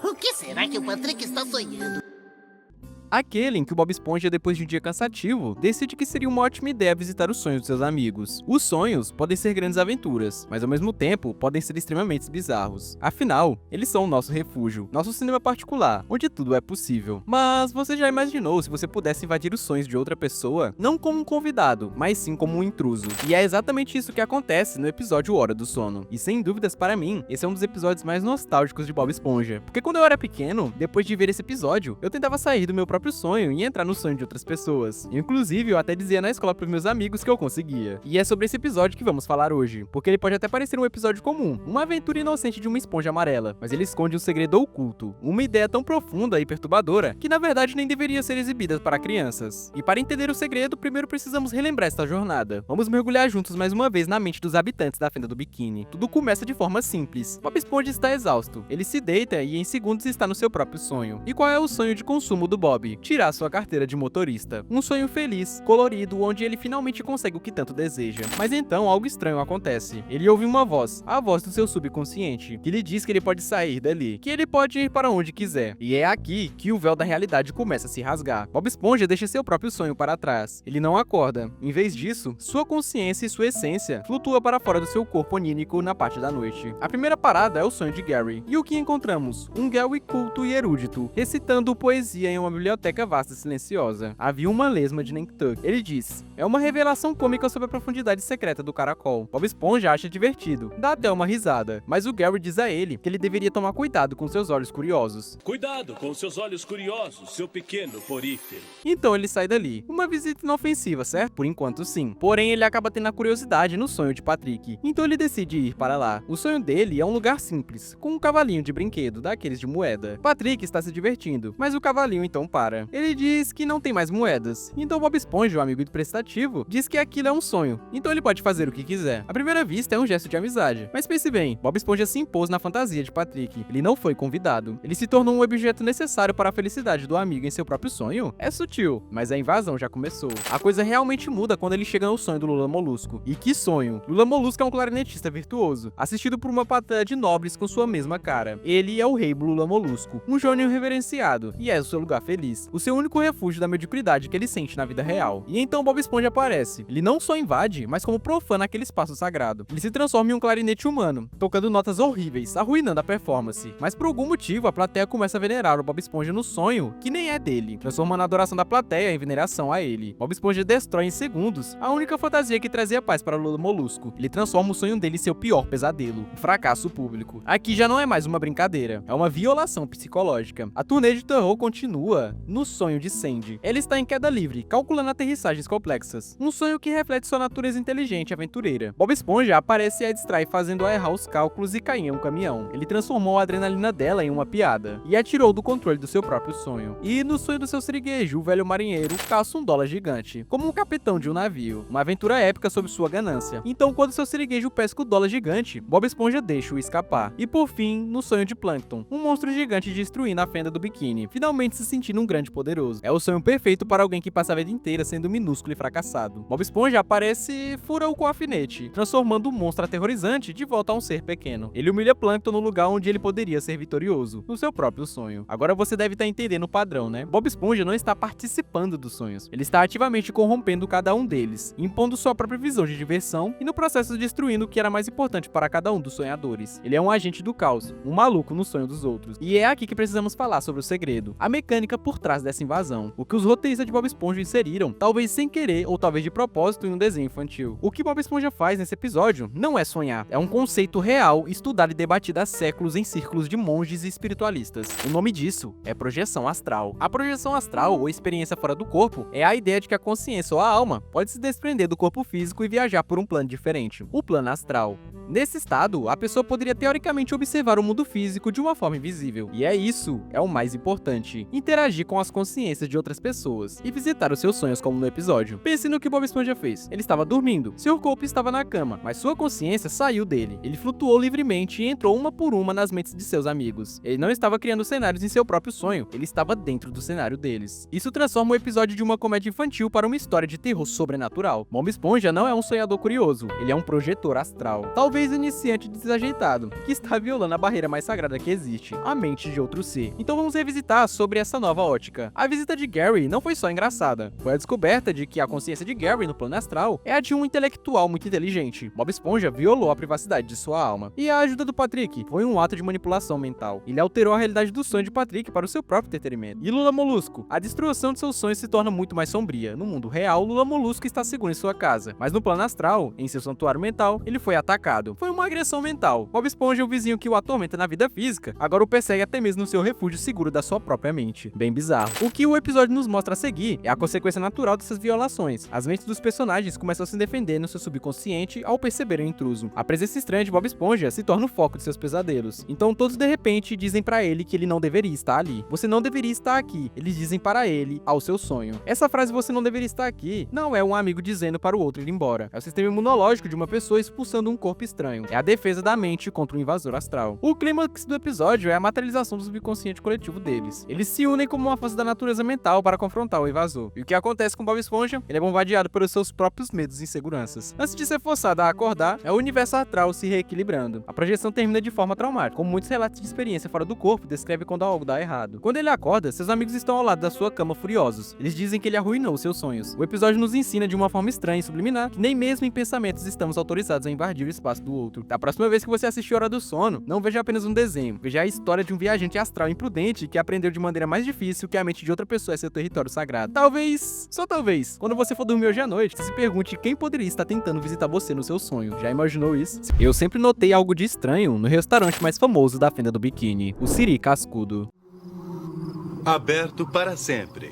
O que será que o Patrick está sonhando? Aquele em que o Bob Esponja, depois de um dia cansativo, decide que seria uma ótima ideia visitar os sonhos de seus amigos. Os sonhos podem ser grandes aventuras, mas ao mesmo tempo podem ser extremamente bizarros. Afinal, eles são o nosso refúgio, nosso cinema particular, onde tudo é possível. Mas você já imaginou se você pudesse invadir os sonhos de outra pessoa? Não como um convidado, mas sim como um intruso. E é exatamente isso que acontece no episódio Hora do Sono. E sem dúvidas para mim, esse é um dos episódios mais nostálgicos de Bob Esponja. Porque quando eu era pequeno, depois de ver esse episódio, eu tentava sair do meu próprio sonho e entrar no sonho de outras pessoas. Inclusive, eu até dizia na escola pros meus amigos que eu conseguia. E é sobre esse episódio que vamos falar hoje, porque ele pode até parecer um episódio comum, uma aventura inocente de uma esponja amarela, mas ele esconde um segredo oculto, uma ideia tão profunda e perturbadora que na verdade nem deveria ser exibida para crianças. E para entender o segredo, primeiro precisamos relembrar esta jornada. Vamos mergulhar juntos mais uma vez na mente dos habitantes da Fenda do Biquíni. Tudo começa de forma simples. Bob Esponja está exausto. Ele se deita e em segundos está no seu próprio sonho. E qual é o sonho de consumo do Bob? Tirar sua carteira de motorista. Um sonho feliz, colorido, onde ele finalmente consegue o que tanto deseja. Mas então algo estranho acontece. Ele ouve uma voz, a voz do seu subconsciente, que lhe diz que ele pode sair dali, que ele pode ir para onde quiser. E é aqui que o véu da realidade começa a se rasgar. Bob Esponja deixa seu próprio sonho para trás. Ele não acorda. Em vez disso, sua consciência e sua essência flutua para fora do seu corpo onírico na parte da noite. A primeira parada é o sonho de Gary. E o que encontramos? Um Gary culto e erudito, recitando poesia em uma biblioteca vasta e silenciosa. Havia uma lesma de Nantucket. Ele diz, é uma revelação cômica sobre a profundidade secreta do caracol. Bob Esponja acha divertido, dá até uma risada, mas o Gary diz a ele que ele deveria tomar cuidado com seus olhos curiosos. Cuidado com seus olhos curiosos, seu pequeno porífero. Então ele sai dali. Uma visita inofensiva, certo? Por enquanto sim. Porém, ele acaba tendo a curiosidade no sonho de Patrick. Então ele decide ir para lá. O sonho dele é um lugar simples, com um cavalinho de brinquedo, daqueles de moeda. Patrick está se divertindo, mas o cavalinho então para. Ele diz que não tem mais moedas. Então Bob Esponja, o amigo prestativo, diz que aquilo é um sonho. Então ele pode fazer o que quiser. À primeira vista é um gesto de amizade. Mas pense bem, Bob Esponja se impôs na fantasia de Patrick. Ele não foi convidado. Ele se tornou um objeto necessário para a felicidade do amigo em seu próprio sonho. É sutil, mas a invasão já começou. A coisa realmente muda quando ele chega no sonho do Lula Molusco. E que sonho! Lula Molusco é um clarinetista virtuoso, assistido por uma plateia de nobres com sua mesma cara. Ele é o rei Lula Molusco, um gênio reverenciado, e é o seu lugar feliz. O seu único refúgio da mediocridade que ele sente na vida real. E então Bob Esponja aparece. Ele não só invade, mas como profana aquele espaço sagrado. Ele se transforma em um clarinete humano, tocando notas horríveis, arruinando a performance. Mas por algum motivo, a plateia começa a venerar o Bob Esponja no sonho, que nem é dele, transformando a adoração da plateia em veneração a ele. Bob Esponja destrói em segundos a única fantasia que trazia paz para Lula Molusco. Ele transforma o sonho dele em seu pior pesadelo, um fracasso público. Aqui já não é mais uma brincadeira, é uma violação psicológica. A turnê de terror continua no sonho de Sandy. Ele está em queda livre, calculando aterrissagens complexas. Um sonho que reflete sua natureza inteligente e aventureira. Bob Esponja aparece e a distrai, fazendo-a errar os cálculos e cair em um caminhão. Ele transformou a adrenalina dela em uma piada e a tirou do controle do seu próprio sonho. E no sonho do seu siriguejo, o velho marinheiro caça um dólar gigante, como um capitão de um navio. Uma aventura épica sobre sua ganância. Então, quando seu siriguejo pesca o dólar gigante, Bob Esponja deixa-o escapar. E por fim, no sonho de Plankton, um monstro gigante destruindo a fenda do biquíni, finalmente se sentindo um grande poderoso. É o sonho perfeito para alguém que passa a vida inteira sendo minúsculo e fracassado. Bob Esponja aparece e fura-o com o alfinete, transformando o monstro aterrorizante de volta a um ser pequeno. Ele humilha Plankton no lugar onde ele poderia ser vitorioso, no seu próprio sonho. Agora você deve estar entendendo o padrão, né? Bob Esponja não está participando dos sonhos. Ele está ativamente corrompendo cada um deles, impondo sua própria visão de diversão e no processo destruindo o que era mais importante para cada um dos sonhadores. Ele é um agente do caos, um maluco no sonho dos outros. E é aqui que precisamos falar sobre o segredo, a mecânica por trás dessa invasão. O que os roteiristas de Bob Esponja inseriram, talvez sem querer ou talvez de propósito, em um desenho infantil. O que Bob Esponja faz nesse episódio não é sonhar, é um conceito real estudado e debatido há séculos em círculos de monges e espiritualistas. O nome disso é projeção astral. A projeção astral, ou experiência fora do corpo, é a ideia de que a consciência ou a alma pode se desprender do corpo físico e viajar por um plano diferente, o plano astral. Nesse estado, a pessoa poderia teoricamente observar o mundo físico de uma forma invisível. E isso é o mais importante: interagir com as consciências de outras pessoas e visitar os seus sonhos, como no episódio. Pense no que Bob Esponja fez. Ele estava dormindo, seu corpo estava na cama, mas sua consciência saiu dele. Ele flutuou livremente e entrou uma por uma nas mentes de seus amigos. Ele não estava criando cenários em seu próprio sonho, ele estava dentro do cenário deles. Isso transforma o episódio de uma comédia infantil para uma história de terror sobrenatural. Bob Esponja não é um sonhador curioso, ele é um projetor astral. Talvez iniciante desajeitado, que está violando a barreira mais sagrada que existe, a mente de outro ser. Então vamos revisitar sobre essa nova ótica. A visita de Gary não foi só engraçada, foi a descoberta de que a consciência de Gary no plano astral é a de um intelectual muito inteligente. Bob Esponja violou a privacidade de sua alma. E a ajuda do Patrick foi um ato de manipulação mental. Ele alterou a realidade do sonho de Patrick para o seu próprio entretenimento. E Lula Molusco? A destruição de seus sonhos se torna muito mais sombria. No mundo real, Lula Molusco está seguro em sua casa, mas no plano astral, em seu santuário mental, ele foi atacado. Foi uma agressão mental. Bob Esponja, o vizinho que o atormenta na vida física, agora o persegue até mesmo no seu refúgio seguro da sua própria mente. Bem bizarro. O que o episódio nos mostra a seguir é a consequência natural dessas violações. As mentes dos personagens começam a se defender no seu subconsciente ao perceberem o intruso. A presença estranha de Bob Esponja se torna o foco de seus pesadelos. Então todos de repente dizem pra ele que ele não deveria estar ali. Você não deveria estar aqui. Eles dizem para ele, ao seu sonho. Essa frase, você não deveria estar aqui, não é um amigo dizendo para o outro ir embora. É o sistema imunológico de uma pessoa expulsando um corpo estranho. É a defesa da mente contra o invasor astral. O clímax do episódio é a materialização do subconsciente coletivo deles. Eles se unem como uma força da natureza mental para confrontar o invasor. E o que acontece com Bob Esponja? Ele é bombardeado pelos seus próprios medos e inseguranças. Antes de ser forçado a acordar, é o universo astral se reequilibrando. A projeção termina de forma traumática, como muitos relatos de experiência fora do corpo descrevem quando algo dá errado. Quando ele acorda, seus amigos estão ao lado da sua cama furiosos. Eles dizem que ele arruinou seus sonhos. O episódio nos ensina de uma forma estranha e subliminar que nem mesmo em pensamentos estamos autorizados a invadir o espaço do outro. Da próxima vez que você assistir Hora do Sono, não veja apenas um desenho, veja a história de um viajante astral imprudente que aprendeu de maneira mais difícil que a mente de outra pessoa é seu território sagrado. Talvez, só talvez, quando você for dormir hoje à noite, se pergunte quem poderia estar tentando visitar você no seu sonho. Já imaginou isso? Eu sempre notei algo de estranho no restaurante mais famoso da Fenda do Biquíni, o Siri Cascudo. Aberto para sempre.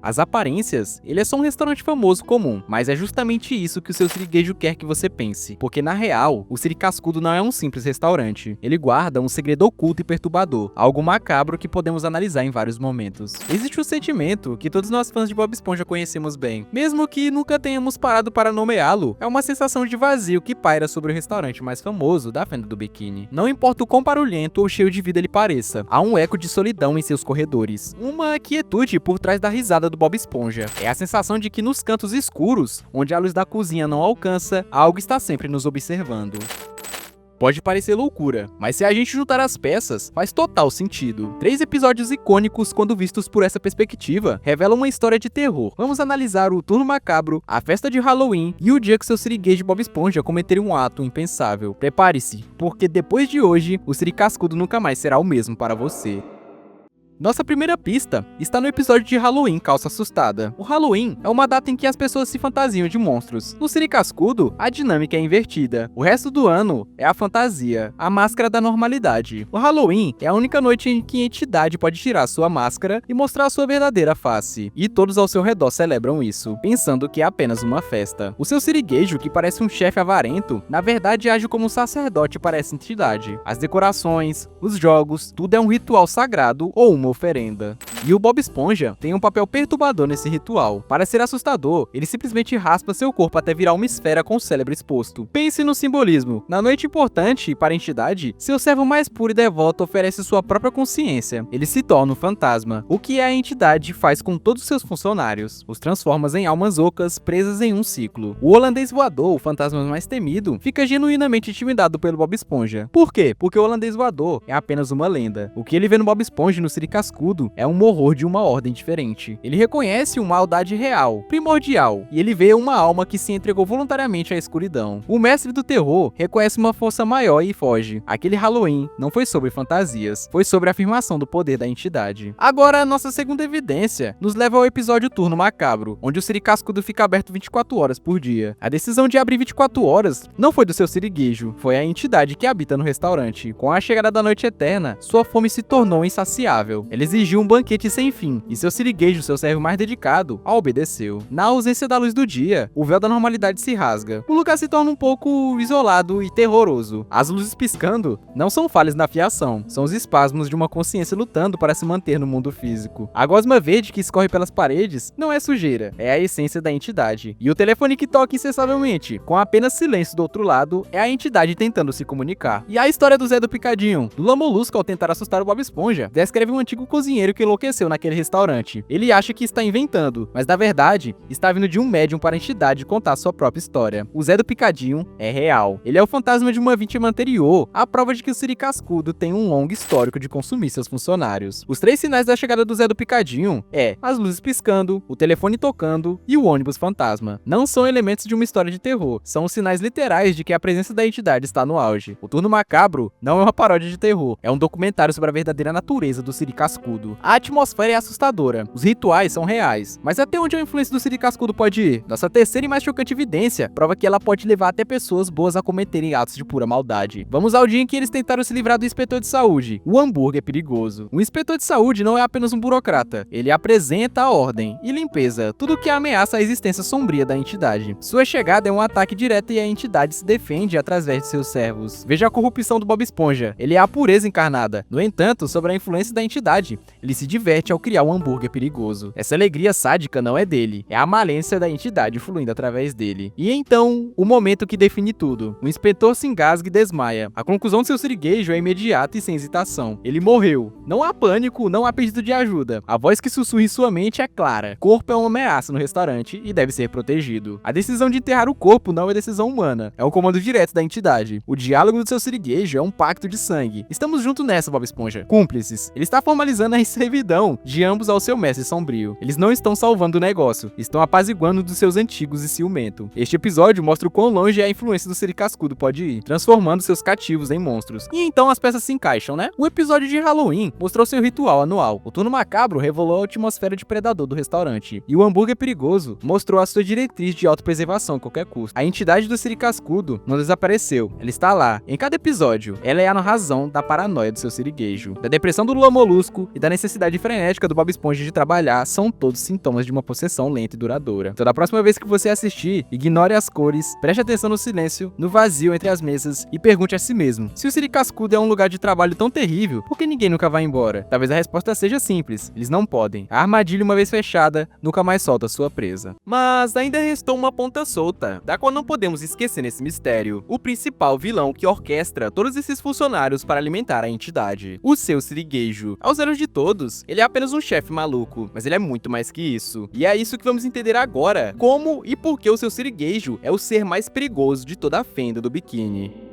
As aparências, ele é só um restaurante famoso comum, mas é justamente isso que o seu siriguejo quer que você pense, porque na real, o Siri Cascudo não é um simples restaurante, ele guarda um segredo oculto e perturbador, algo macabro que podemos analisar em vários momentos. Existe um sentimento que todos nós fãs de Bob Esponja conhecemos bem, mesmo que nunca tenhamos parado para nomeá-lo, é uma sensação de vazio que paira sobre o restaurante mais famoso da Fenda do Biquíni. Não importa o quão barulhento ou cheio de vida ele pareça, há um eco de solidão em seus corredores, uma quietude por trás da risada do Bob Esponja. É a sensação de que nos cantos escuros, onde a luz da cozinha não alcança, algo está sempre nos observando. Pode parecer loucura, mas se a gente juntar as peças, faz total sentido. 3 episódios icônicos, quando vistos por essa perspectiva, revelam uma história de terror. Vamos analisar o Turno Macabro, a festa de Halloween e o dia que seu siriguejo Bob Esponja cometerem um ato impensável. Prepare-se, porque depois de hoje, o Siri Cascudo nunca mais será o mesmo para você. Nossa primeira pista está no episódio de Halloween Calça Assustada. O Halloween é uma data em que as pessoas se fantasiam de monstros. No Siri Cascudo, a dinâmica é invertida. O resto do ano é a fantasia, a máscara da normalidade. O Halloween é a única noite em que a entidade pode tirar sua máscara e mostrar a sua verdadeira face. E todos ao seu redor celebram isso, pensando que é apenas uma festa. O seu siriguejo, que parece um chefe avarento, na verdade age como um sacerdote para essa entidade. As decorações, os jogos, tudo é um ritual sagrado ou uma uma oferenda. E o Bob Esponja tem um papel perturbador nesse ritual. Para ser assustador, ele simplesmente raspa seu corpo até virar uma esfera com o cérebro exposto. Pense no simbolismo. Na noite importante para a entidade, seu servo mais puro e devoto oferece sua própria consciência. Ele se torna um fantasma, o que a entidade faz com todos seus funcionários. Os transforma em almas ocas presas em um ciclo. O holandês voador, o fantasma mais temido, fica genuinamente intimidado pelo Bob Esponja. Por quê? Porque o holandês voador é apenas uma lenda. O que ele vê no Bob Esponja e no Siri Cascudo é um horror de uma ordem diferente. Ele reconhece uma maldade real, primordial, e ele vê uma alma que se entregou voluntariamente à escuridão. O mestre do terror reconhece uma força maior e foge. Aquele Halloween não foi sobre fantasias, foi sobre a afirmação do poder da entidade. Agora, nossa segunda evidência nos leva ao episódio Turno Macabro, onde o Siri Cascudo fica aberto 24 horas por dia. A decisão de abrir 24 horas não foi do seu siriguejo, foi a entidade que habita no restaurante. Com a chegada da noite eterna, sua fome se tornou insaciável. Ele exigiu um banquete sem fim, e seu siriguejo, seu servo mais dedicado, a obedeceu. Na ausência da luz do dia, o véu da normalidade se rasga. O lugar se torna um pouco isolado e terroroso. As luzes piscando não são falhas na fiação, são os espasmos de uma consciência lutando para se manter no mundo físico. A gosma verde que escorre pelas paredes não é sujeira, é a essência da entidade. E o telefone que toca incansavelmente, com apenas silêncio do outro lado, é a entidade tentando se comunicar. E a história do Zé do Picadinho, do Lula Molusco ao tentar assustar o Bob Esponja, descreve um antigo cozinheiro que enlouqueceu naquele restaurante. Ele acha que está inventando, mas na verdade, está vindo de um médium para a entidade contar sua própria história. O Zé do Picadinho é real. Ele é o fantasma de uma vítima anterior, a prova de que o Siri Cascudo tem um longo histórico de consumir seus funcionários. Os 3 sinais da chegada do Zé do Picadinho é as luzes piscando, o telefone tocando e o ônibus fantasma. Não são elementos de uma história de terror, são os sinais literais de que a presença da entidade está no auge. O Turno Macabro não é uma paródia de terror, é um documentário sobre a verdadeira natureza do Siri Cascudo. A atmosfera é assustadora, os rituais são reais, mas até onde a influência do Siri Cascudo pode ir? Nossa terceira e mais chocante evidência prova que ela pode levar até pessoas boas a cometerem atos de pura maldade. Vamos ao dia em que eles tentaram se livrar do inspetor de saúde. O hambúrguer perigoso. O inspetor de saúde não é apenas um burocrata, ele apresenta a ordem e limpeza, tudo que ameaça a existência sombria da entidade. Sua chegada é um ataque direto e a entidade se defende através de seus servos. Veja a corrupção do Bob Esponja, ele é a pureza encarnada. No entanto, sobre a influência da entidade, ele se diverte ao criar um hambúrguer perigoso. Essa alegria sádica não é dele, é a malência da entidade fluindo através dele. E então, o momento que define tudo. O inspetor se engasga e desmaia. A conclusão de seu siriguejo é imediata e sem hesitação. Ele morreu. Não há pânico, não há pedido de ajuda. A voz que sussurra em sua mente é clara. Corpo é uma ameaça no restaurante e deve ser protegido. A decisão de enterrar o corpo não é decisão humana, é um comando direto da entidade. O diálogo do seu siriguejo é um pacto de sangue. Estamos juntos nessa, Bob Esponja. Cúmplices. Ele está formalizando a servidão de ambos ao seu mestre sombrio. Eles não estão salvando o negócio, estão apaziguando dos seus antigos e ciumento. Este episódio mostra o quão longe a influência do Siri Cascudo pode ir, transformando seus cativos em monstros. E então as peças se encaixam, né? O episódio de Halloween mostrou seu ritual anual. O Turno Macabro revelou a atmosfera de predador do restaurante. E o hambúrguer perigoso mostrou a sua diretriz de autopreservação a qualquer custo. A entidade do Siri Cascudo não desapareceu, ela está lá. Em cada episódio, ela é a razão da paranoia do seu siriguejo, da depressão do Lula Molusco e da necessidade frenética do Bob Esponja de trabalhar, são todos sintomas de uma possessão lenta e duradoura. Então da próxima vez que você assistir, ignore as cores, preste atenção no silêncio, no vazio entre as mesas e pergunte a si mesmo: se o Siri Cascudo é um lugar de trabalho tão terrível, por que ninguém nunca vai embora? Talvez a resposta seja simples: eles não podem. A armadilha, uma vez fechada, nunca mais solta sua presa. Mas ainda restou uma ponta solta, da qual não podemos esquecer nesse mistério: o principal vilão que orquestra todos esses funcionários para alimentar a entidade, o seu siriguejo. Aos olhos de todos, ele é apenas um chefe maluco, mas ele é muito mais que isso. E é isso que vamos entender agora: como e por que o seu siriguejo é o ser mais perigoso de toda a fenda do biquíni.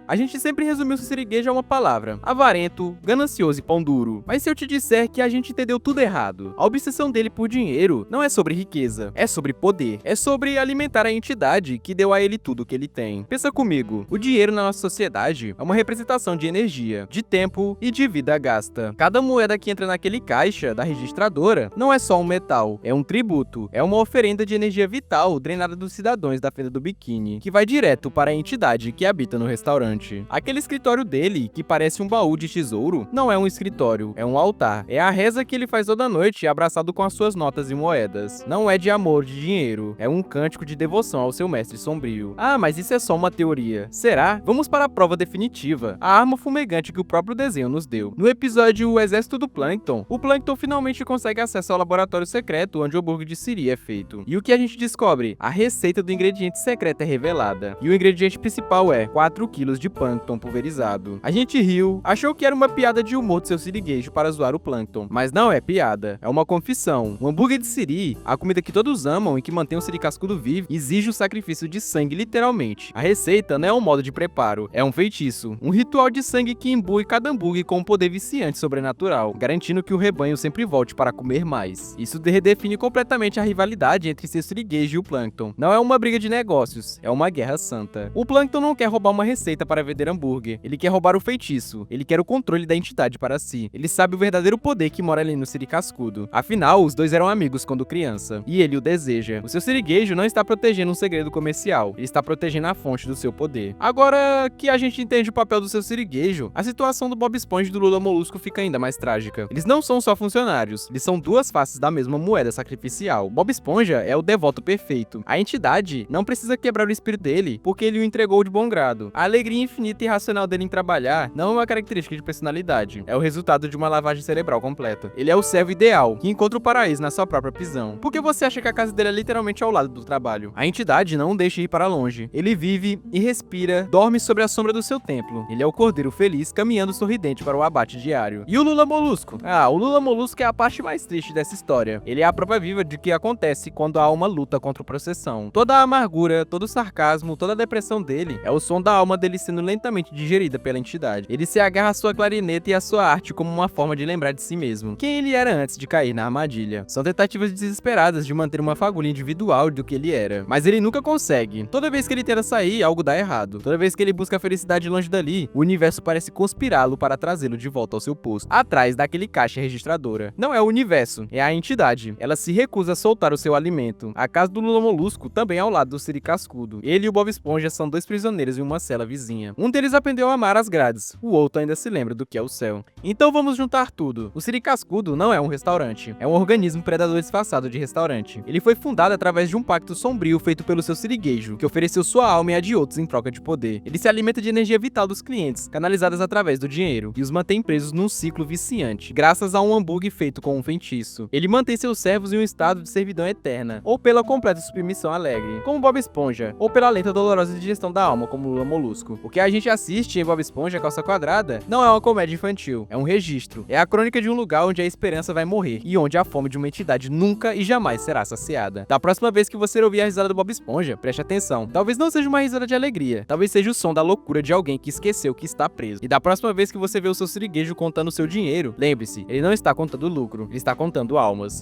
A gente sempre resumiu o siriguejo a uma palavra: avarento, ganancioso e pão duro. Mas se eu te disser que a gente entendeu tudo errado, a obsessão dele por dinheiro não é sobre riqueza, é sobre poder, é sobre alimentar a entidade que deu a ele tudo o que ele tem. Pensa comigo, o dinheiro na nossa sociedade é uma representação de energia, de tempo e de vida gasta. Cada moeda que entra naquele caixa da registradora não é só um metal, é um tributo, é uma oferenda de energia vital drenada dos cidadãos da fenda do biquíni, que vai direto para a entidade que habita no restaurante. fumegante. Aquele escritório dele, que parece um baú de tesouro, não é um escritório, é um altar. É a reza que ele faz toda noite, abraçado com as suas notas e moedas. Não é de amor, de dinheiro, é um cântico de devoção ao seu mestre sombrio. Ah, mas isso é só uma teoria. Será? Vamos para a prova definitiva, a arma fumegante que o próprio desenho nos deu. No episódio O Exército do Plâncton, o Plâncton finalmente consegue acesso ao laboratório secreto onde o hambúrguer de Siri é feito. E o que a gente descobre? A receita do ingrediente secreto é revelada. E o ingrediente principal é 4 kg de Plâncton pulverizado. A gente riu, achou que era uma piada de humor do seu siriguejo para zoar o Plâncton. Mas não é piada, é uma confissão. O hambúrguer de Siri, a comida que todos amam e que mantém o Siri cascudo vivo, exige o sacrifício de sangue literalmente. A receita não é um modo de preparo, é um feitiço. Um ritual de sangue que imbui cada hambúrguer com um poder viciante sobrenatural, garantindo que o rebanho sempre volte para comer mais. Isso redefine completamente a rivalidade entre seu siriguejo e o Plâncton. Não é uma briga de negócios, é uma guerra santa. O Plâncton não quer roubar uma receita para vender hambúrguer, ele quer roubar o feitiço, ele quer o controle da entidade para si. Ele sabe o verdadeiro poder que mora ali no Siri cascudo. Afinal, os dois eram amigos quando criança, e ele o deseja. O seu siriguejo não está protegendo um segredo comercial, ele está protegendo a fonte do seu poder. Agora que a gente entende o papel do seu siriguejo, a situação do Bob Esponja e do Lula Molusco fica ainda mais trágica. Eles não são só funcionários, eles são duas faces da mesma moeda sacrificial. Bob Esponja é o devoto perfeito. A entidade não precisa quebrar o espírito dele, porque ele o entregou de bom grado. A alegria infinita e irracional dele em trabalhar não é uma característica de personalidade, é o resultado de uma lavagem cerebral completa. Ele é o servo ideal, que encontra o paraíso na sua própria prisão. Por que você acha que a casa dele é literalmente ao lado do trabalho? A entidade não o deixa ir para longe. Ele vive e respira, dorme sobre a sombra do seu templo. Ele é o cordeiro feliz, caminhando sorridente para o abate diário. E o Lula Molusco? Ah, o Lula Molusco é a parte mais triste dessa história. Ele é a prova viva de que acontece quando há uma luta contra o processão. Toda a amargura, todo o sarcasmo, toda a depressão dele é o som da alma dele sendo lentamente digerida pela entidade. Ele se agarra à sua clarineta e à sua arte como uma forma de lembrar de si mesmo, quem ele era antes de cair na armadilha. São tentativas desesperadas de manter uma fagulha individual do que ele era, mas ele nunca consegue. Toda vez que ele tenta sair, algo dá errado. Toda vez que ele busca a felicidade longe dali, o universo parece conspirá-lo para trazê-lo de volta ao seu posto, atrás daquele caixa registradora. Não é o universo, é a entidade. Ela se recusa a soltar o seu alimento. A casa do Lula Molusco também é ao lado do Siri cascudo. Ele e o Bob Esponja são dois prisioneiros em uma cela vizinha. Um deles aprendeu a amar as grades, o outro ainda se lembra do que é o céu. Então vamos juntar tudo. O Siri cascudo não é um restaurante, é um organismo predador disfarçado de restaurante. Ele foi fundado através de um pacto sombrio feito pelo seu siriguejo, que ofereceu sua alma e a de outros em troca de poder. Ele se alimenta de energia vital dos clientes, canalizadas através do dinheiro, e os mantém presos num ciclo viciante, graças a um hambúrguer feito com um feitiço. Ele mantém seus servos em um estado de servidão eterna, ou pela completa submissão alegre, como Bob Esponja, ou pela lenta dolorosa digestão da alma, como Lula Molusco. O que a gente assiste em Bob Esponja Calça Quadrada não é uma comédia infantil, é um registro. É a crônica de um lugar onde a esperança vai morrer, e onde a fome de uma entidade nunca e jamais será saciada. Da próxima vez que você ouvir a risada do Bob Esponja, preste atenção. Talvez não seja uma risada de alegria, talvez seja o som da loucura de alguém que esqueceu que está preso. E da próxima vez que você ver o seu siriguejo contando o seu dinheiro, lembre-se, ele não está contando lucro, ele está contando almas.